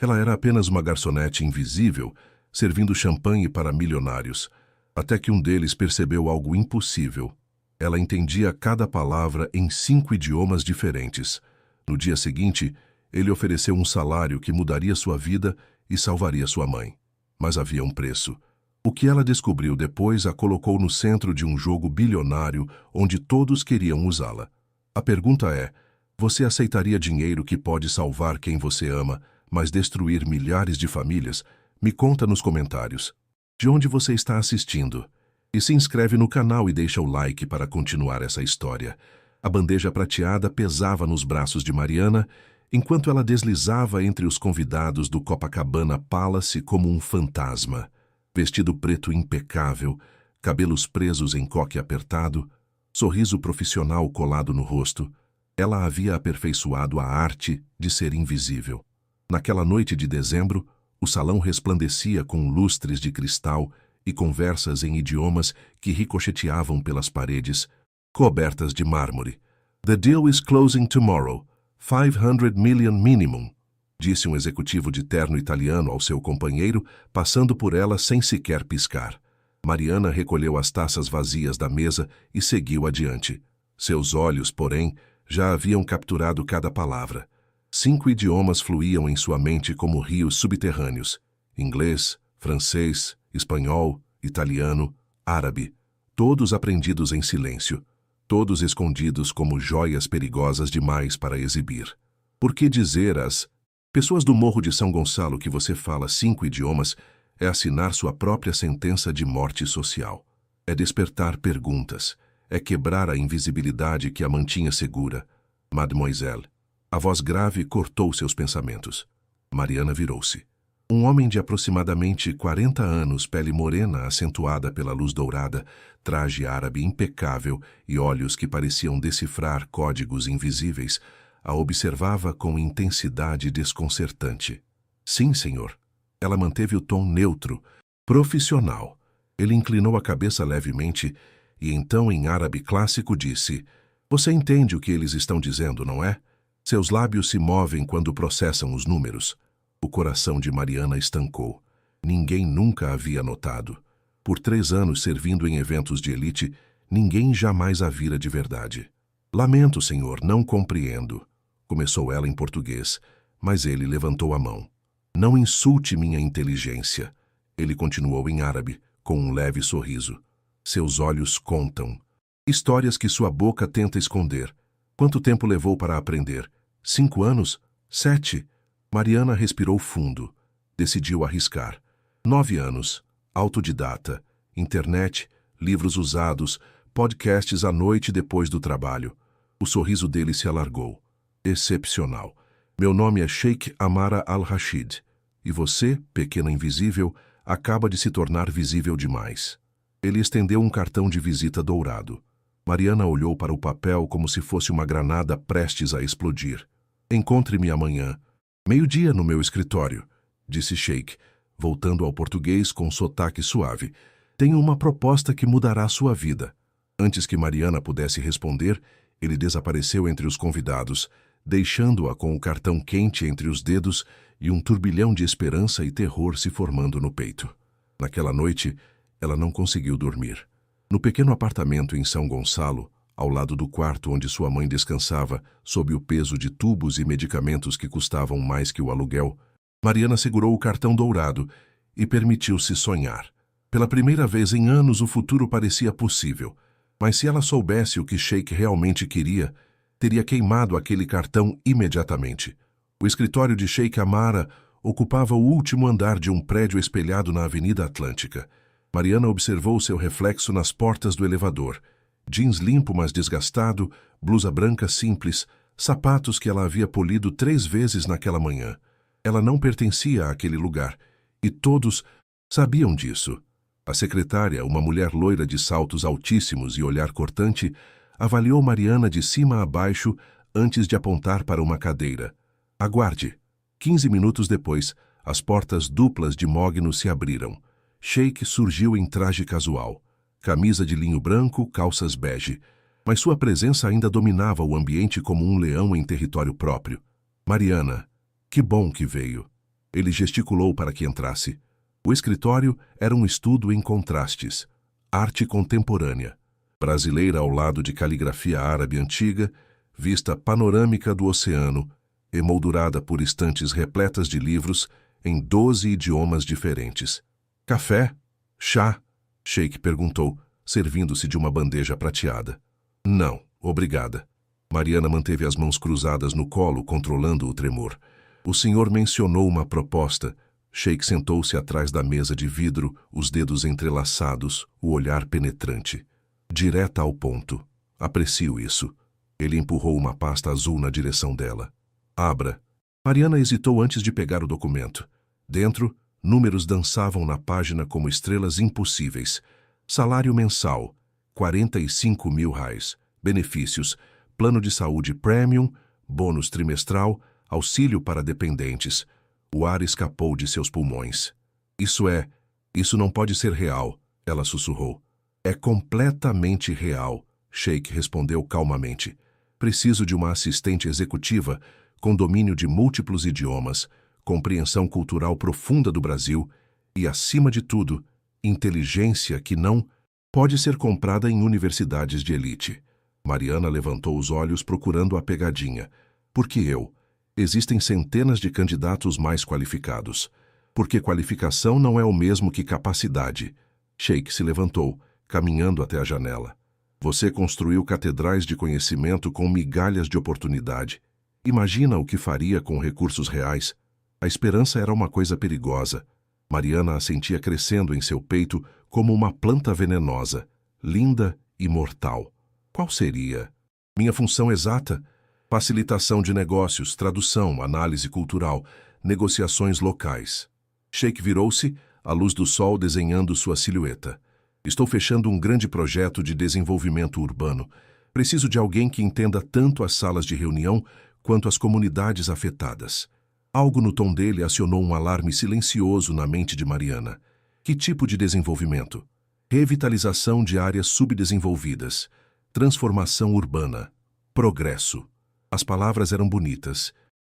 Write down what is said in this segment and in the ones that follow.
Ela era apenas uma garçonete invisível, servindo champanhe para milionários, até que um deles percebeu algo impossível. Ela entendia cada palavra em 5 idiomas diferentes. No dia seguinte, ele ofereceu um salário que mudaria sua vida e salvaria sua mãe. Mas havia um preço. O que ela descobriu depois a colocou no centro de um jogo bilionário onde todos queriam usá-la. A pergunta é: você aceitaria dinheiro que pode salvar quem você ama, mas destruir milhares de famílias? Me conta nos comentários. De onde você está assistindo? E se inscreve no canal e deixa o like para continuar essa história. A bandeja prateada pesava nos braços de Mariana, enquanto ela deslizava entre os convidados do Copacabana Palace como um fantasma. Vestido preto impecável, cabelos presos em coque apertado, sorriso profissional colado no rosto, ela havia aperfeiçoado a arte de ser invisível. Naquela noite de dezembro, o salão resplandecia com lustres de cristal e conversas em idiomas que ricocheteavam pelas paredes, cobertas de mármore. "The deal is closing tomorrow. 500 million minimum", disse um executivo de terno italiano ao seu companheiro, passando por ela sem sequer piscar. Mariana recolheu as taças vazias da mesa e seguiu adiante. Seus olhos, porém, já haviam capturado cada palavra. 5 idiomas fluíam em sua mente como rios subterrâneos: inglês, francês, espanhol, italiano, árabe, todos aprendidos em silêncio, todos escondidos como joias perigosas demais para exibir. Por que dizer às pessoas do Morro de São Gonçalo que você fala 5 idiomas é assinar sua própria sentença de morte social? É despertar perguntas, é quebrar a invisibilidade que a mantinha segura. "Mademoiselle." A voz grave cortou seus pensamentos. Mariana virou-se. Um homem de aproximadamente 40 anos, pele morena acentuada pela luz dourada, traje árabe impecável e olhos que pareciam decifrar códigos invisíveis, a observava com intensidade desconcertante. "Sim, senhor." Ela manteve o tom neutro, profissional. Ele inclinou a cabeça levemente e então, em árabe clássico, disse: "Você entende o que eles estão dizendo, não é?" Seus lábios se movem quando processam os números. O coração de Mariana estancou. Ninguém nunca havia notado. Por 3 anos servindo em eventos de elite, ninguém jamais a vira de verdade. "Lamento, senhor, não compreendo", começou ela em português, mas ele levantou a mão. "Não insulte minha inteligência", ele continuou em árabe, com um leve sorriso. "Seus olhos contam. Histórias que sua boca tenta esconder. Quanto tempo levou para aprender? 5 anos? 7? Mariana respirou fundo. Decidiu arriscar. 9 anos. Autodidata. Internet, livros usados, podcasts à noite depois do trabalho. O sorriso dele se alargou. "Excepcional. Meu nome é Sheikh Amara Al-Rashid. E você, pequena invisível, acaba de se tornar visível demais." Ele estendeu um cartão de visita dourado. Mariana olhou para o papel como se fosse uma granada prestes a explodir. "Encontre-me amanhã, 12h, no meu escritório", disse Sheikh, voltando ao português com sotaque suave. "Tenho uma proposta que mudará sua vida." Antes que Mariana pudesse responder, ele desapareceu entre os convidados, deixando-a com o cartão quente entre os dedos e um turbilhão de esperança e terror se formando no peito. Naquela noite, ela não conseguiu dormir. No pequeno apartamento em São Gonçalo, ao lado do quarto onde sua mãe descansava, sob o peso de tubos e medicamentos que custavam mais que o aluguel, Mariana segurou o cartão dourado e permitiu-se sonhar. Pela primeira vez em anos o futuro parecia possível, mas se ela soubesse o que Sheikh realmente queria, teria queimado aquele cartão imediatamente. O escritório de Sheikh Amara ocupava o último andar de um prédio espelhado na Avenida Atlântica. Mariana observou seu reflexo nas portas do elevador. Jeans limpo, mas desgastado, blusa branca simples, sapatos que ela havia polido 3 vezes naquela manhã. Ela não pertencia àquele lugar, e todos sabiam disso. A secretária, uma mulher loira de saltos altíssimos e olhar cortante, avaliou Mariana de cima a baixo antes de apontar para uma cadeira. "Aguarde." 15 minutos depois, as portas duplas de mogno se abriram. Sheikh surgiu em traje casual, camisa de linho branco, calças bege, mas sua presença ainda dominava o ambiente como um leão em território próprio. "Mariana, que bom que veio." Ele gesticulou para que entrasse. O escritório era um estudo em contrastes. Arte contemporânea, brasileira ao lado de caligrafia árabe antiga, vista panorâmica do oceano, emoldurada por estantes repletas de livros em 12 idiomas diferentes. Café? Chá? Sheikh perguntou, servindo-se de uma bandeja prateada. Não, obrigada. Mariana manteve as mãos cruzadas no colo, controlando o tremor. O senhor mencionou uma proposta. Sheikh sentou-se atrás da mesa de vidro, os dedos entrelaçados, o olhar penetrante. Direta ao ponto. Aprecio isso. Ele empurrou uma pasta azul na direção dela. Abra. Mariana hesitou antes de pegar o documento. Dentro, números dançavam na página como estrelas impossíveis. Salário mensal, R$ 45.000. Benefícios, plano de saúde premium, bônus trimestral, auxílio para dependentes. O ar escapou de seus pulmões. Isso não pode ser real, ela sussurrou. É completamente real, Sheikh respondeu calmamente. Preciso de uma assistente executiva com domínio de múltiplos idiomas, compreensão cultural profunda do Brasil e, acima de tudo, inteligência que não pode ser comprada em universidades de elite. Mariana levantou os olhos procurando a pegadinha. Por que eu? Existem centenas de candidatos mais qualificados. Porque qualificação não é o mesmo que capacidade. Sheikh se levantou, caminhando até a janela. Você construiu catedrais de conhecimento com migalhas de oportunidade. Imagina o que faria com recursos reais. A esperança era uma coisa perigosa. Mariana a sentia crescendo em seu peito como uma planta venenosa, linda e mortal. Qual seria? Minha função exata? Facilitação de negócios, tradução, análise cultural, negociações locais. Sheikh virou-se, a luz do sol desenhando sua silhueta. Estou fechando um grande projeto de desenvolvimento urbano. Preciso de alguém que entenda tanto as salas de reunião quanto as comunidades afetadas. Algo no tom dele acionou um alarme silencioso na mente de Mariana. Que tipo de desenvolvimento? Revitalização de áreas subdesenvolvidas. Transformação urbana. Progresso. As palavras eram bonitas.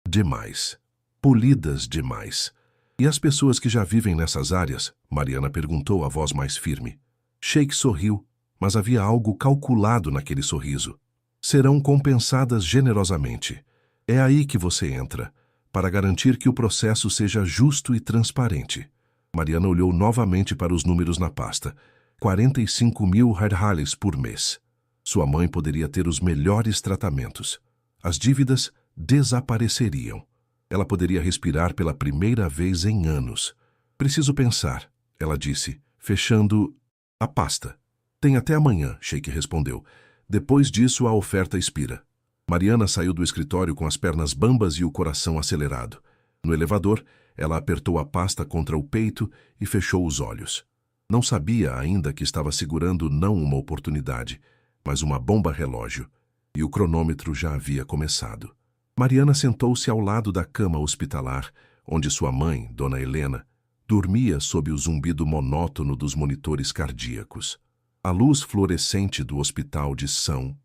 Demais. Polidas demais. E as pessoas que já vivem nessas áreas? Mariana perguntou a voz mais firme. Sheikh sorriu, mas havia algo calculado naquele sorriso. Serão compensadas generosamente. É aí que você entra, para garantir que o processo seja justo e transparente. Mariana olhou novamente para os números na pasta. 45.000 reais por mês. Sua mãe poderia ter os melhores tratamentos. As dívidas desapareceriam. Ela poderia respirar pela primeira vez em anos. Preciso pensar, ela disse, fechando a pasta. Tem até amanhã, Sheikh respondeu. Depois disso, a oferta expira. Mariana saiu do escritório com as pernas bambas e o coração acelerado. No elevador, ela apertou a pasta contra o peito e fechou os olhos. Não sabia ainda que estava segurando não uma oportunidade, mas uma bomba relógio, e o cronômetro já havia começado. Mariana sentou-se ao lado da cama hospitalar, onde sua mãe, Dona Helena, dormia sob o zumbido monótono dos monitores cardíacos. A luz fluorescente do hospital de São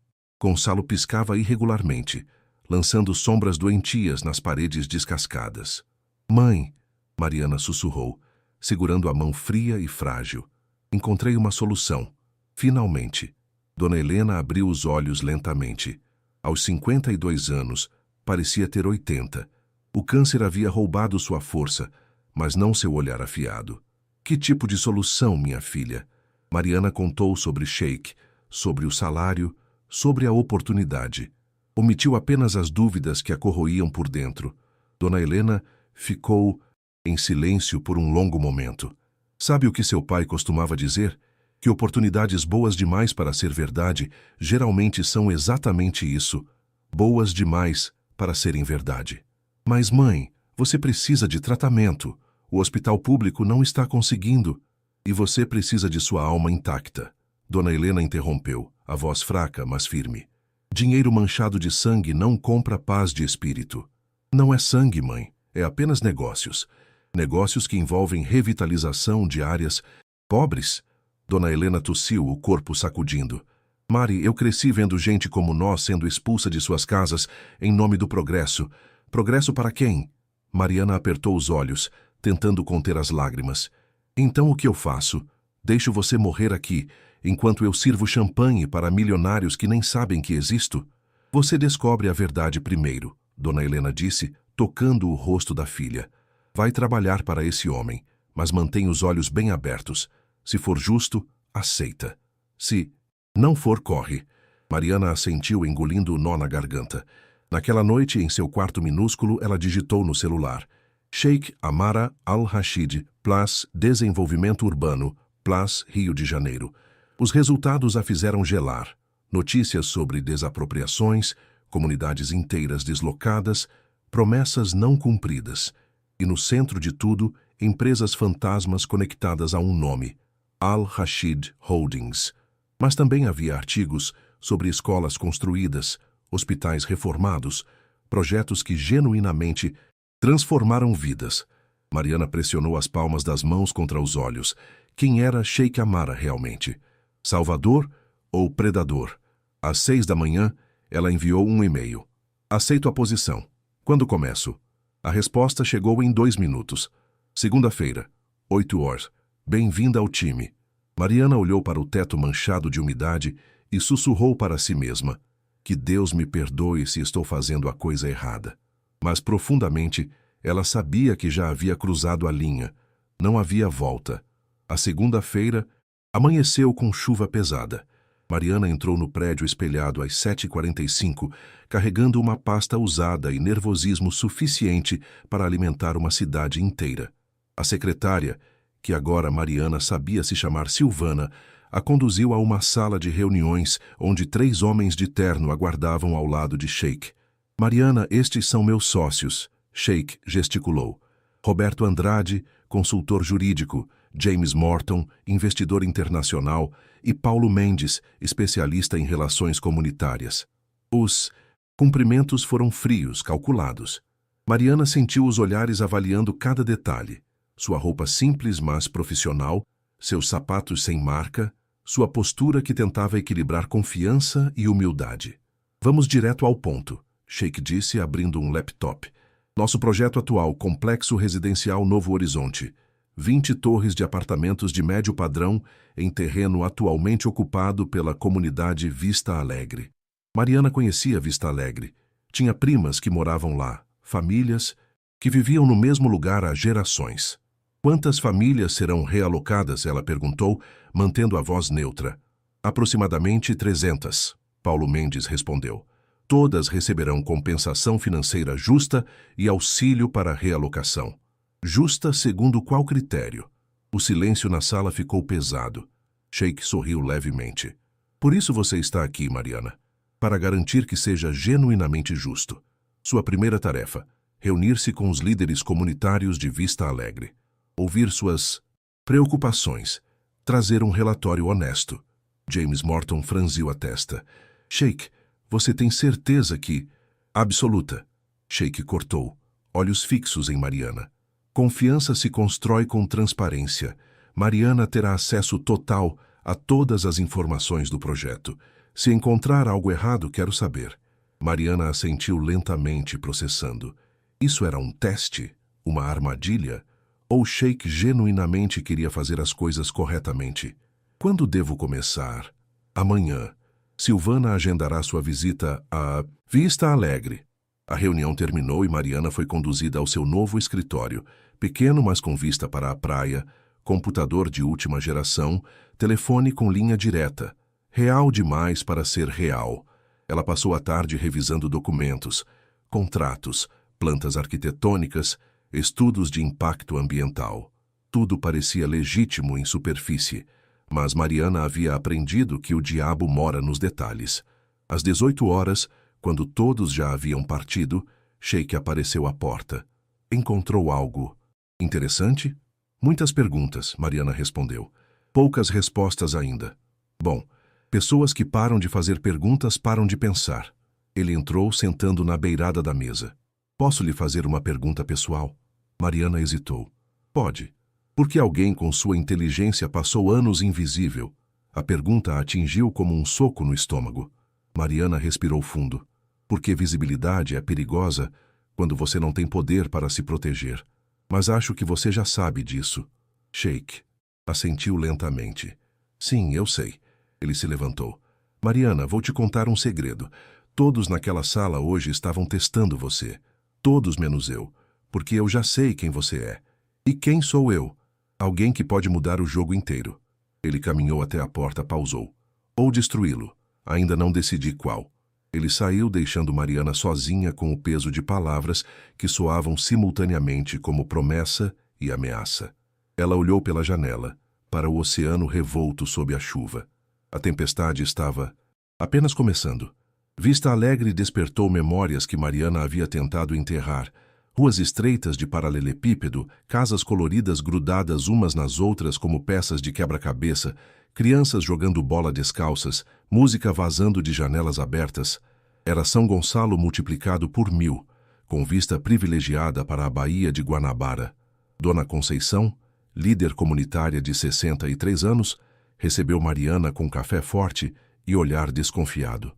Gonçalo piscava irregularmente, lançando sombras doentias nas paredes descascadas. Mãe, Mariana sussurrou, segurando a mão fria e frágil. Encontrei uma solução. Finalmente. Dona Helena abriu os olhos lentamente. Aos 52 anos, parecia ter 80. O câncer havia roubado sua força, mas não seu olhar afiado. Que tipo de solução, minha filha? Mariana contou sobre Sheikh, sobre o salário, sobre a oportunidade. Omitiu apenas as dúvidas que a corroíam por dentro. Dona Helena ficou em silêncio por um longo momento. Sabe o que seu pai costumava dizer? Que oportunidades boas demais para ser verdade geralmente são exatamente isso. Boas demais para serem verdade. Mas, mãe, você precisa de tratamento. O hospital público não está conseguindo. E você precisa de sua alma intacta. Dona Helena interrompeu, a voz fraca, mas firme. Dinheiro manchado de sangue não compra paz de espírito. Não é sangue, mãe. É apenas negócios. Negócios que envolvem revitalização de áreas pobres. Dona Helena tossiu, o corpo sacudindo. Mari, eu cresci vendo gente como nós sendo expulsa de suas casas em nome do progresso. Progresso para quem? Mariana apertou os olhos, tentando conter as lágrimas. Então o que eu faço? Deixo você morrer aqui, enquanto eu sirvo champanhe para milionários que nem sabem que existo? Você descobre a verdade primeiro, Dona Helena disse, tocando o rosto da filha. Vai trabalhar para esse homem, mas mantém os olhos bem abertos. Se for justo, aceita. Se não for, corre. Mariana assentiu, engolindo o nó na garganta. Naquela noite, em seu quarto minúsculo, ela digitou no celular: Sheikh Amara Al-Rashid, Plus Desenvolvimento Urbano, Plus Rio de Janeiro. Os resultados a fizeram gelar. Notícias sobre desapropriações, comunidades inteiras deslocadas, promessas não cumpridas. E no centro de tudo, empresas fantasmas conectadas a um nome: Al-Rashid Holdings. Mas também havia artigos sobre escolas construídas, hospitais reformados, projetos que genuinamente transformaram vidas. Mariana pressionou as palmas das mãos contra os olhos. Quem era Sheikh Amara realmente? Salvador ou predador? Às 6 da manhã, ela enviou um e-mail. Aceito a posição. Quando começo? A resposta chegou em 2 minutos. Segunda-feira, 8 horas. Bem-vinda ao time. Mariana olhou para o teto manchado de umidade e sussurrou para si mesma: que Deus me perdoe se estou fazendo a coisa errada. Mas profundamente, ela sabia que já havia cruzado a linha. Não havia volta. A segunda-feira amanheceu com chuva pesada. Mariana entrou no prédio espelhado às 7h45, carregando uma pasta usada e nervosismo suficiente para alimentar uma cidade inteira. A secretária, que agora Mariana sabia se chamar Silvana, a conduziu a uma sala de reuniões onde 3 homens de terno aguardavam ao lado de Sheikh. Mariana, estes são meus sócios, Sheikh gesticulou. Roberto Andrade, consultor jurídico, James Morton, investidor internacional, e Paulo Mendes, especialista em relações comunitárias. Os cumprimentos foram frios, calculados. Mariana sentiu os olhares avaliando cada detalhe. Sua roupa simples, mas profissional, seus sapatos sem marca, sua postura que tentava equilibrar confiança e humildade. Vamos direto ao ponto, Sheikh disse, abrindo um laptop. Nosso projeto atual, Complexo Residencial Novo Horizonte. 20 torres de apartamentos de médio padrão em terreno atualmente ocupado pela comunidade Vista Alegre. Mariana conhecia Vista Alegre. Tinha primas que moravam lá, famílias que viviam no mesmo lugar há gerações. Quantas famílias serão realocadas? Ela perguntou, mantendo a voz neutra. Aproximadamente 300, Paulo Mendes respondeu. Todas receberão compensação financeira justa e auxílio para realocação. Justa segundo qual critério? O silêncio na sala ficou pesado. Sheikh sorriu levemente. Por isso você está aqui, Mariana. Para garantir que seja genuinamente justo. Sua primeira tarefa: reunir-se com os líderes comunitários de Vista Alegre. Ouvir suas preocupações. Trazer um relatório honesto. James Morton franziu a testa. Sheikh, você tem certeza que... Absoluta. Sheikh cortou, olhos fixos em Mariana. Confiança se constrói com transparência. Mariana terá acesso total a todas as informações do projeto. Se encontrar algo errado, quero saber. Mariana assentiu lentamente, processando. Isso era um teste? Uma armadilha? Ou Sheikh genuinamente queria fazer as coisas corretamente? Quando devo começar? Amanhã. Silvana agendará sua visita a Vista Alegre. A reunião terminou e Mariana foi conduzida ao seu novo escritório, pequeno mas com vista para a praia, computador de última geração, telefone com linha direta. Real demais para ser real. Ela passou a tarde revisando documentos, contratos, plantas arquitetônicas, estudos de impacto ambiental. Tudo parecia legítimo em superfície, mas Mariana havia aprendido que o diabo mora nos detalhes. Às 18 horas, quando todos já haviam partido, Sheikh apareceu à porta. Encontrou algo interessante? Muitas perguntas, Mariana respondeu. Poucas respostas ainda. Bom, pessoas que param de fazer perguntas param de pensar. Ele entrou sentando na beirada da mesa. Posso lhe fazer uma pergunta pessoal? Mariana hesitou. Pode. Por que alguém com sua inteligência passou anos invisível? A pergunta a atingiu como um soco no estômago. Mariana respirou fundo. Porque visibilidade é perigosa quando você não tem poder para se proteger. Mas acho que você já sabe disso. Sheik assentiu lentamente. Sim, eu sei. Ele se levantou. Mariana, vou te contar um segredo. Todos naquela sala hoje estavam testando você. Todos menos eu. Porque eu já sei quem você é. E quem sou eu? Alguém que pode mudar o jogo inteiro. Ele caminhou até a porta, pausou. Ou destruí-lo. Ainda não decidi qual. Ele saiu, deixando Mariana sozinha com o peso de palavras que soavam simultaneamente como promessa e ameaça. Ela olhou pela janela, para o oceano revolto sob a chuva. A tempestade estava apenas começando. Vista Alegre despertou memórias que Mariana havia tentado enterrar. Ruas estreitas de paralelepípedo, casas coloridas grudadas umas nas outras como peças de quebra-cabeça, crianças jogando bola descalças, música vazando de janelas abertas. Era São Gonçalo multiplicado por 1000, com vista privilegiada para a Baía de Guanabara. Dona Conceição, líder comunitária de 63 anos, recebeu Mariana com café forte e olhar desconfiado.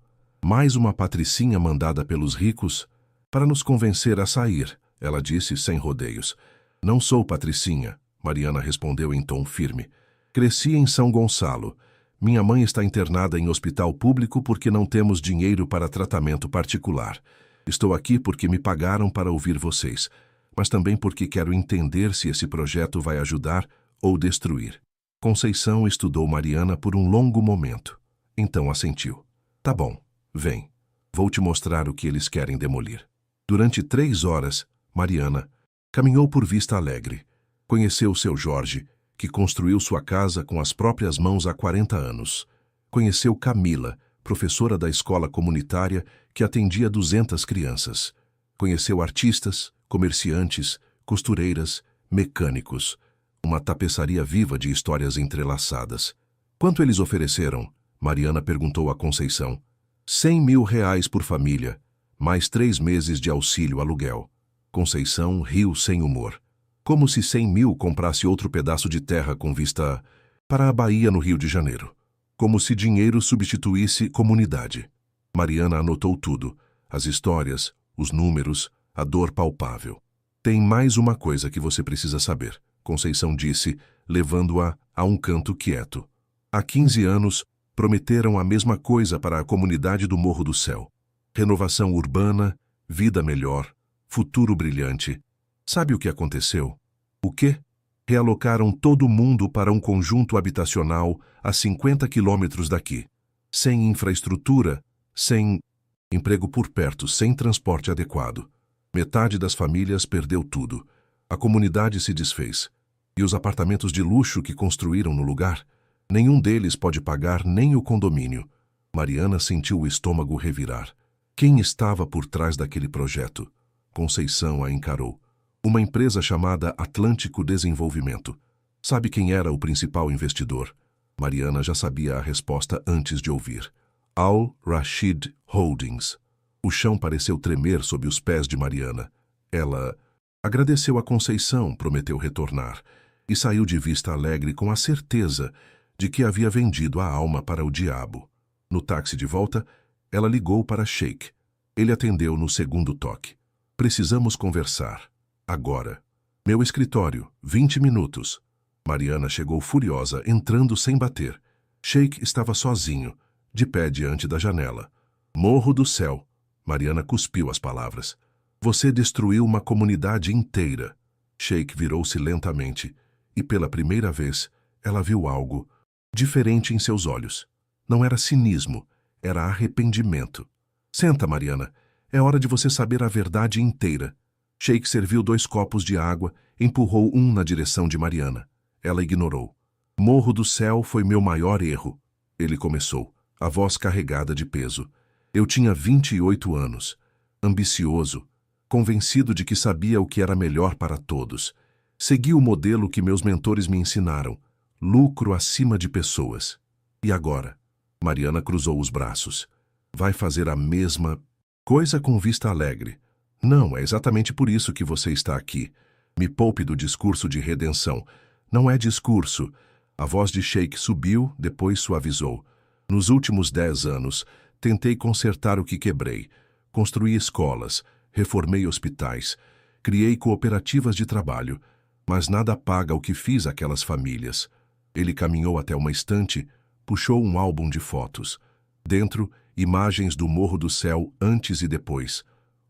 Mais uma patricinha mandada pelos ricos para nos convencer a sair, ela disse sem rodeios. Não sou patricinha, Mariana respondeu em tom firme. Cresci em São Gonçalo. Minha mãe está internada em hospital público porque não temos dinheiro para tratamento particular. Estou aqui porque me pagaram para ouvir vocês, mas também porque quero entender se esse projeto vai ajudar ou destruir. Conceição estudou Mariana por um longo momento. Então assentiu. Tá bom, vem. Vou te mostrar o que eles querem demolir. Durante 3 horas, Mariana caminhou por Vista Alegre. Conheceu seu Jorge, que construiu sua casa com as próprias mãos há 40 anos. Conheceu Camila, professora da escola comunitária que atendia 200 crianças. Conheceu artistas, comerciantes, costureiras, mecânicos. Uma tapeçaria viva de histórias entrelaçadas. Quanto eles ofereceram? Mariana perguntou a Conceição. 100 mil reais por família, mais 3 meses de auxílio aluguel. Conceição riu sem humor. Como se 100 mil comprasse outro pedaço de terra com vista para a Bahia no Rio de Janeiro. Como se dinheiro substituísse comunidade. Mariana anotou tudo, as histórias, os números, a dor palpável. Tem mais uma coisa que você precisa saber, Conceição disse, levando-a a um canto quieto. Há 15 anos, prometeram a mesma coisa para a comunidade do Morro do Céu. Renovação urbana, vida melhor, futuro brilhante. Sabe o que aconteceu? O quê? Realocaram todo mundo para um conjunto habitacional a 50 quilômetros daqui. Sem infraestrutura, sem emprego por perto, sem transporte adequado. Metade das famílias perdeu tudo. A comunidade se desfez. E os apartamentos de luxo que construíram no lugar, nenhum deles pode pagar nem o condomínio. Mariana sentiu o estômago revirar. Quem estava por trás daquele projeto? Conceição a encarou. Uma empresa chamada Atlântico Desenvolvimento. Sabe quem era o principal investidor? Mariana já sabia a resposta antes de ouvir. Al Rashid Holdings. O chão pareceu tremer sob os pés de Mariana. Ela agradeceu a Conceição, prometeu retornar, e saiu de Vista Alegre com a certeza de que havia vendido a alma para o diabo. No táxi de volta, ela ligou para Sheik. Ele atendeu no segundo toque. Precisamos conversar. Agora. Meu escritório, 20 minutos. Mariana chegou furiosa, entrando sem bater. Sheik estava sozinho, de pé diante da janela. Morro do Céu. Mariana cuspiu as palavras. Você destruiu uma comunidade inteira. Sheik virou-se lentamente, e pela primeira vez, ela viu algo diferente em seus olhos. Não era cinismo, era arrependimento. Senta, Mariana. É hora de você saber a verdade inteira. Sheik serviu 2 copos de água, empurrou um na direção de Mariana. Ela ignorou. Morro do Céu foi meu maior erro. Ele começou, a voz carregada de peso. Eu tinha 28 anos, ambicioso, convencido de que sabia o que era melhor para todos. Segui o modelo que meus mentores me ensinaram, lucro acima de pessoas. E agora? Mariana cruzou os braços. Vai fazer a mesma coisa com Vista Alegre. Não, é exatamente por isso que você está aqui. Me poupe do discurso de redenção. Não é discurso. A voz de Sheik subiu, depois suavizou. Nos últimos 10 anos, tentei consertar o que quebrei. Construí escolas, reformei hospitais, criei cooperativas de trabalho, mas nada paga o que fiz àquelas famílias. Ele caminhou até uma estante, puxou um álbum de fotos. Dentro, imagens do Morro do Céu antes e depois.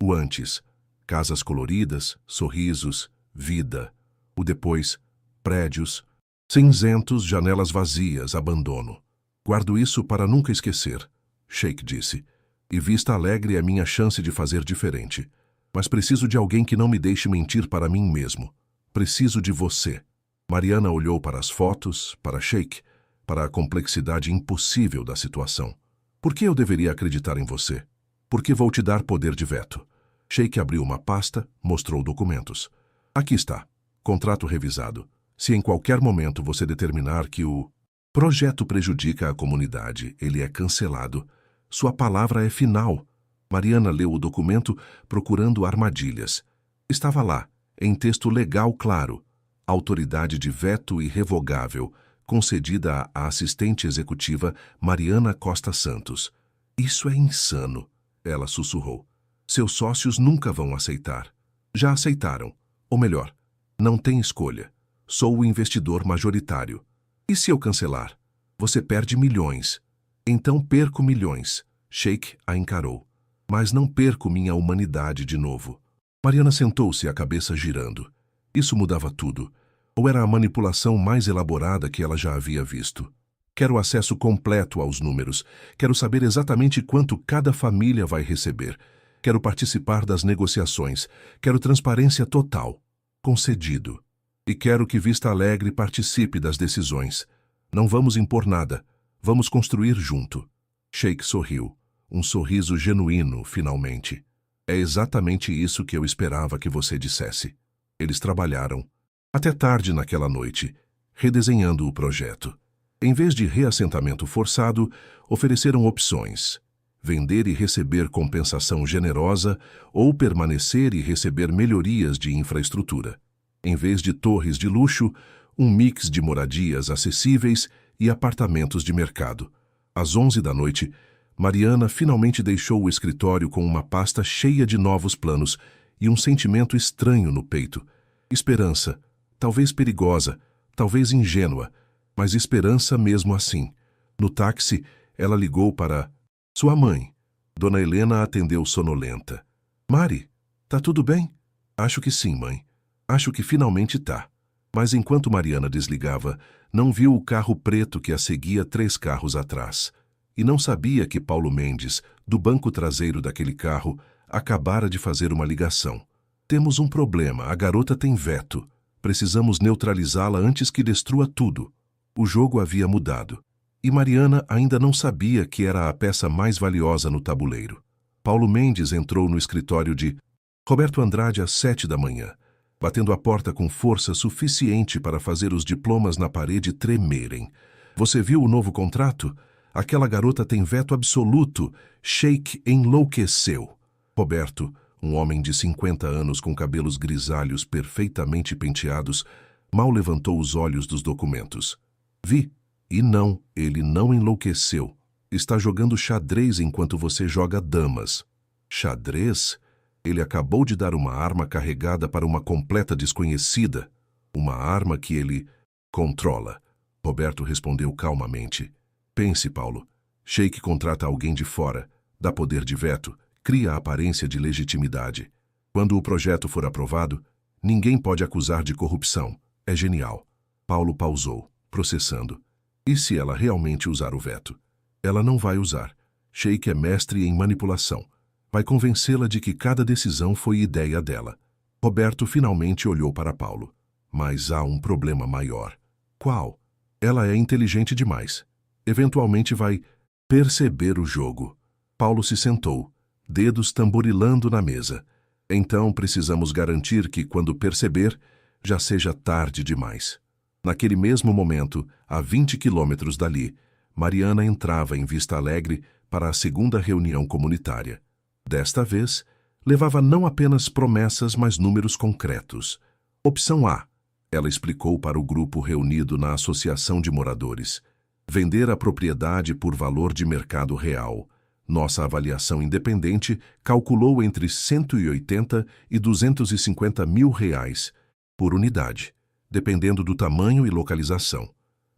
O antes, casas coloridas, sorrisos, vida. O depois, prédios, cinzentos, janelas vazias, abandono. Guardo isso para nunca esquecer, Sheikh disse. E Vista Alegre é minha chance de fazer diferente. Mas preciso de alguém que não me deixe mentir para mim mesmo. Preciso de você. Mariana olhou para as fotos, para Sheikh, para a complexidade impossível da situação. Por que eu deveria acreditar em você? Por que vou te dar poder de veto? Sheikh abriu uma pasta, mostrou documentos. Aqui está. Contrato revisado. Se em qualquer momento você determinar que o projeto prejudica a comunidade, ele é cancelado. Sua palavra é final. Mariana leu o documento procurando armadilhas. Estava lá, em texto legal claro. Autoridade de veto irrevogável, concedida à assistente executiva Mariana Costa Santos. Isso é insano, ela sussurrou. Seus sócios nunca vão aceitar. Já aceitaram. Ou melhor, não tem escolha. Sou o investidor majoritário. E se eu cancelar? Você perde milhões. Então perco milhões. Sheikh a encarou. Mas não perco minha humanidade de novo. Mariana sentou-se, a cabeça girando. Isso mudava tudo. Ou era a manipulação mais elaborada que ela já havia visto? Quero acesso completo aos números. Quero saber exatamente quanto cada família vai receber. Quero participar das negociações. Quero transparência total. Concedido. E quero que Vista Alegre participe das decisões. Não vamos impor nada. Vamos construir junto. Sheikh sorriu. Um sorriso genuíno, finalmente. É exatamente isso que eu esperava que você dissesse. Eles trabalharam até tarde naquela noite, redesenhando o projeto. Em vez de reassentamento forçado, ofereceram opções: vender e receber compensação generosa ou permanecer e receber melhorias de infraestrutura. Em vez de torres de luxo, um mix de moradias acessíveis e apartamentos de mercado. Às 11 da noite, Mariana finalmente deixou o escritório com uma pasta cheia de novos planos e um sentimento estranho no peito. Esperança, talvez perigosa, talvez ingênua, mas esperança mesmo assim. No táxi, ela ligou para sua mãe. Dona Helena atendeu sonolenta. Mari, tá tudo bem? Acho que sim, mãe. Acho que finalmente tá. Mas enquanto Mariana desligava, não viu o carro preto que a seguia 3 carros atrás. E não sabia que Paulo Mendes, do banco traseiro daquele carro, acabara de fazer uma ligação. Temos um problema, a garota tem veto. Precisamos neutralizá-la antes que destrua tudo. O jogo havia mudado. E Mariana ainda não sabia que era a peça mais valiosa no tabuleiro. Paulo Mendes entrou no escritório de Roberto Andrade às 7 da manhã, batendo a porta com força suficiente para fazer os diplomas na parede tremerem. Você viu o novo contrato? Aquela garota tem veto absoluto. Sheikh enlouqueceu. Roberto, um homem de 50 anos com cabelos grisalhos perfeitamente penteados, mal levantou os olhos dos documentos. Vi. E não, ele não enlouqueceu. Está jogando xadrez enquanto você joga damas. Xadrez? Ele acabou de dar uma arma carregada para uma completa desconhecida. Uma arma que ele controla. Roberto respondeu calmamente. Pense, Paulo. Sheikh contrata alguém de fora, dá poder de veto, cria a aparência de legitimidade. Quando o projeto for aprovado, ninguém pode acusar de corrupção. É genial. Paulo pausou, processando. E se ela realmente usar o veto? Ela não vai usar. Sheikh é mestre em manipulação. Vai convencê-la de que cada decisão foi ideia dela. Roberto finalmente olhou para Paulo. Mas há um problema maior. Qual? Ela é inteligente demais. Eventualmente vai perceber o jogo. Paulo se sentou, dedos tamborilando na mesa. Então precisamos garantir que, quando perceber, já seja tarde demais. Naquele mesmo momento, a 20 quilômetros dali, Mariana entrava em Vista Alegre para a segunda reunião comunitária. Desta vez, levava não apenas promessas, mas números concretos. Opção A, ela explicou para o grupo reunido na Associação de Moradores. Vender a propriedade por valor de mercado real. Nossa avaliação independente calculou entre 180 e 250 mil reais por unidade, dependendo do tamanho e localização,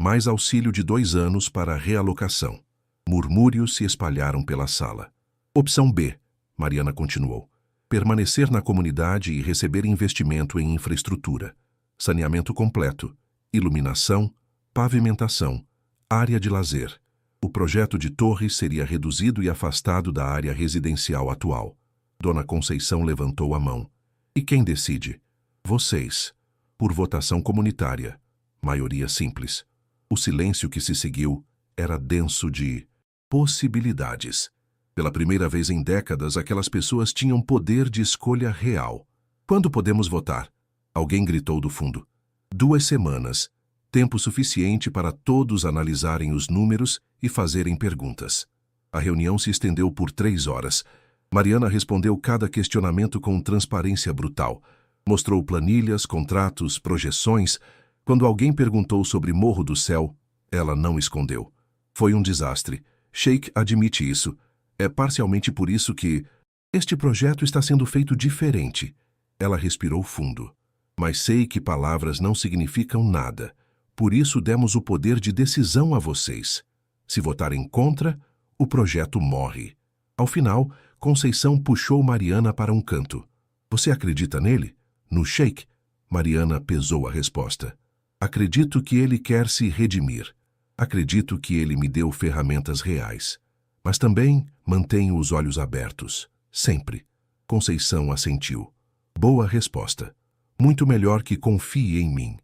mais auxílio de 2 anos para realocação. Murmúrios se espalharam pela sala. Opção B, Mariana continuou. Permanecer na comunidade e receber investimento em infraestrutura, saneamento completo, iluminação, pavimentação, área de lazer. O projeto de torres seria reduzido e afastado da área residencial atual. Dona Conceição levantou a mão. E quem decide? Vocês. Por votação comunitária. Maioria simples. O silêncio que se seguiu era denso de possibilidades. Pela primeira vez em décadas, aquelas pessoas tinham poder de escolha real. Quando podemos votar? Alguém gritou do fundo. 2 semanas. Tempo suficiente para todos analisarem os números e fazerem perguntas. A reunião se estendeu por 3 horas. Mariana respondeu cada questionamento com transparência brutal. Mostrou planilhas, contratos, projeções. Quando alguém perguntou sobre Morro do Céu, ela não escondeu. Foi um desastre. Sheikh admite isso. É parcialmente por isso que este projeto está sendo feito diferente. Ela respirou fundo. Mas sei que palavras não significam nada. Por isso demos o poder de decisão a vocês. Se votarem contra, o projeto morre. Ao final, Conceição puxou Mariana para um canto. Você acredita nele? No Sheikh? Mariana pesou a resposta. Acredito que ele quer se redimir. Acredito que ele me deu ferramentas reais. Mas também mantenho os olhos abertos. Sempre. Conceição assentiu. Boa resposta. Muito melhor que confie em mim.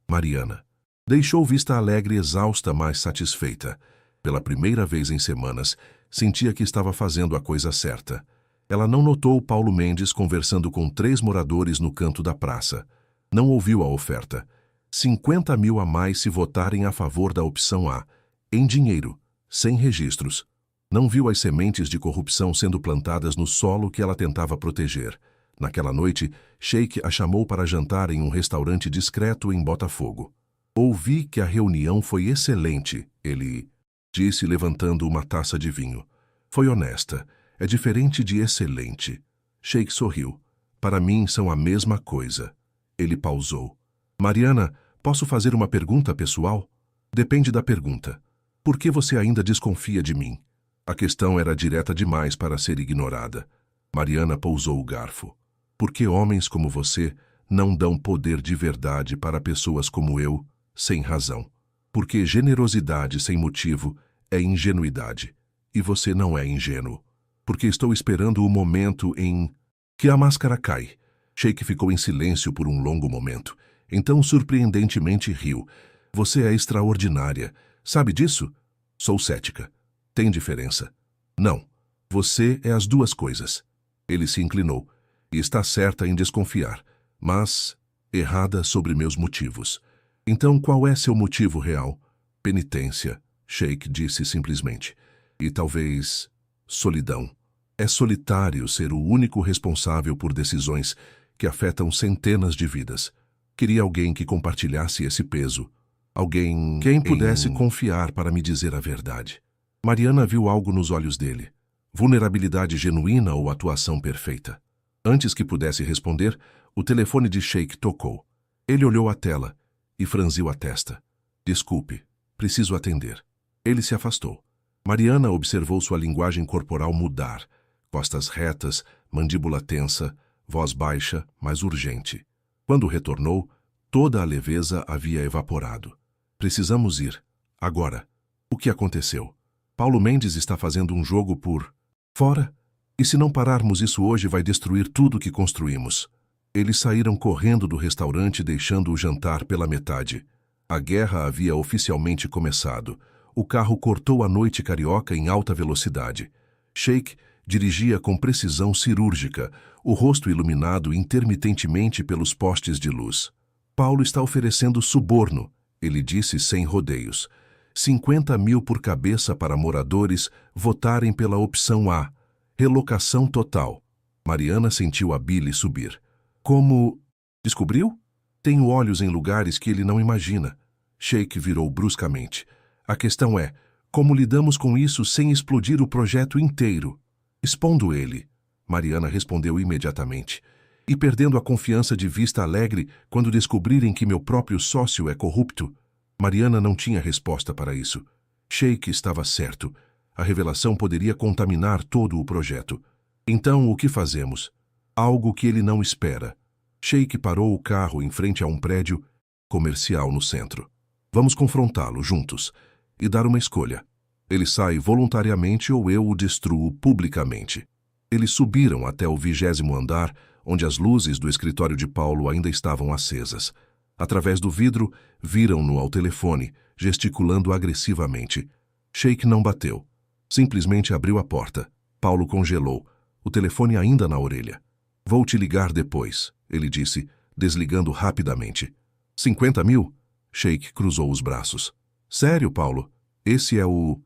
Mariana. Deixou Vista Alegre exausta, mas satisfeita. Pela primeira vez em semanas, sentia que estava fazendo a coisa certa. Ela não notou Paulo Mendes conversando com 3 moradores no canto da praça. Não ouviu a oferta. 50 mil a mais se votarem a favor da opção A. Em dinheiro, sem registros. Não viu as sementes de corrupção sendo plantadas no solo que ela tentava proteger. Naquela noite, Sheikh a chamou para jantar em um restaurante discreto em Botafogo. Ouvi que a reunião foi excelente, ele disse levantando uma taça de vinho. Foi honesta. É diferente de excelente. Sheikh sorriu. Para mim são a mesma coisa. Ele pausou. Mariana, posso fazer uma pergunta pessoal? Depende da pergunta. Por que você ainda desconfia de mim? A questão era direta demais para ser ignorada. Mariana pousou o garfo. Porque homens como você não dão poder de verdade para pessoas como eu, sem razão. Porque generosidade sem motivo é ingenuidade. E você não é ingênuo. Porque estou esperando o momento em que a máscara cai. Sheikh ficou em silêncio por um longo momento. Então, surpreendentemente, riu. Você é extraordinária. Sabe disso? Sou cética. Tem diferença? Não. Você é as duas coisas. Ele se inclinou. E está certa em desconfiar, mas errada sobre meus motivos. Então, qual é seu motivo real? Penitência, Sheikh disse simplesmente. E talvez solidão. É solitário ser o único responsável por decisões que afetam centenas de vidas. Queria alguém que compartilhasse esse peso. Alguém quem pudesse confiar para me dizer a verdade. Mariana viu algo nos olhos dele. Vulnerabilidade genuína ou atuação perfeita? Antes que pudesse responder, o telefone de Sheikh tocou. Ele olhou a tela e franziu a testa. Desculpe, preciso atender. Ele se afastou. Mariana observou sua linguagem corporal mudar. Costas retas, mandíbula tensa, voz baixa, mas urgente. Quando retornou, toda a leveza havia evaporado. Precisamos ir. Agora. O que aconteceu? Paulo Mendes está fazendo um jogo por fora? E se não pararmos isso hoje, vai destruir tudo que construímos. Eles saíram correndo do restaurante, deixando o jantar pela metade. A guerra havia oficialmente começado. O carro cortou a noite carioca em alta velocidade. Sheikh dirigia com precisão cirúrgica, o rosto iluminado intermitentemente pelos postes de luz. Paulo está oferecendo suborno, ele disse sem rodeios. 50 mil por cabeça para moradores votarem pela opção A. Relocação total. Mariana sentiu a bile subir. Como? Descobriu? Tenho olhos em lugares que ele não imagina. Sheikh virou bruscamente. A questão é, Como lidamos com isso sem explodir o projeto inteiro? Expondo ele. Mariana respondeu imediatamente. E perdendo a confiança de vista alegre quando descobrirem que meu próprio sócio é corrupto? Mariana não tinha resposta para isso. Sheikh estava certo. A revelação poderia contaminar todo o projeto. Então, o que fazemos? Algo que ele não espera. Sheikh parou o carro em frente a um prédio comercial no centro. Vamos confrontá-lo juntos e dar uma escolha. Ele sai voluntariamente ou eu o destruo publicamente. Eles subiram até o 20º andar, onde as luzes do escritório de Paulo ainda estavam acesas. Através do vidro, viram-no ao telefone, gesticulando agressivamente. Sheikh não bateu. Simplesmente abriu a porta. Paulo congelou, o telefone ainda na orelha. Vou te ligar depois, ele disse, desligando rapidamente. 50 mil? Sheikh cruzou os braços. Sério, Paulo? Esse é o...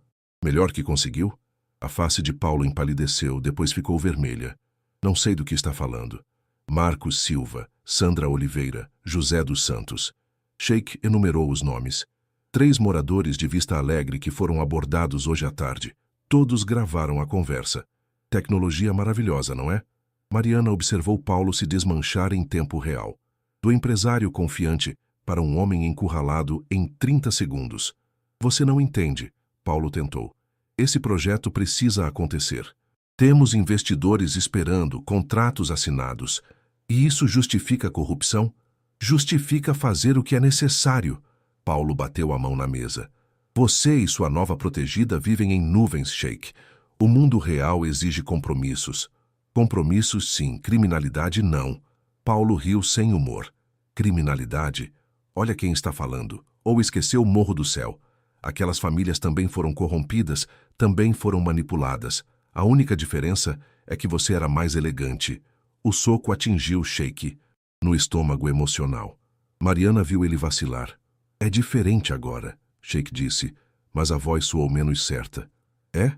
melhor que conseguiu? A face de Paulo empalideceu, depois ficou vermelha. Não sei do que está falando. Marcos Silva, Sandra Oliveira, José dos Santos. Sheikh enumerou os nomes. 3 moradores de Vista Alegre que foram abordados hoje à tarde. Todos gravaram a conversa. Tecnologia maravilhosa, não é? Mariana observou Paulo se desmanchar em tempo real. Do empresário confiante para um homem encurralado em 30 segundos. Você não entende, Paulo tentou. Esse projeto precisa acontecer. Temos investidores esperando, contratos assinados. E isso justifica a corrupção? Justifica fazer o que é necessário. Paulo bateu a mão na mesa. Você e sua nova protegida vivem em nuvens, Sheikh. O mundo real exige compromissos. Compromissos, sim. Criminalidade, não. Paulo riu sem humor. Criminalidade? Olha quem está falando. Ou esqueceu o Morro do Céu. Aquelas famílias também foram corrompidas, também foram manipuladas. A única diferença é que você era mais elegante. O soco atingiu Sheikh no estômago emocional. Mariana viu ele vacilar. É diferente agora, Sheikh disse, mas a voz soou menos certa. É?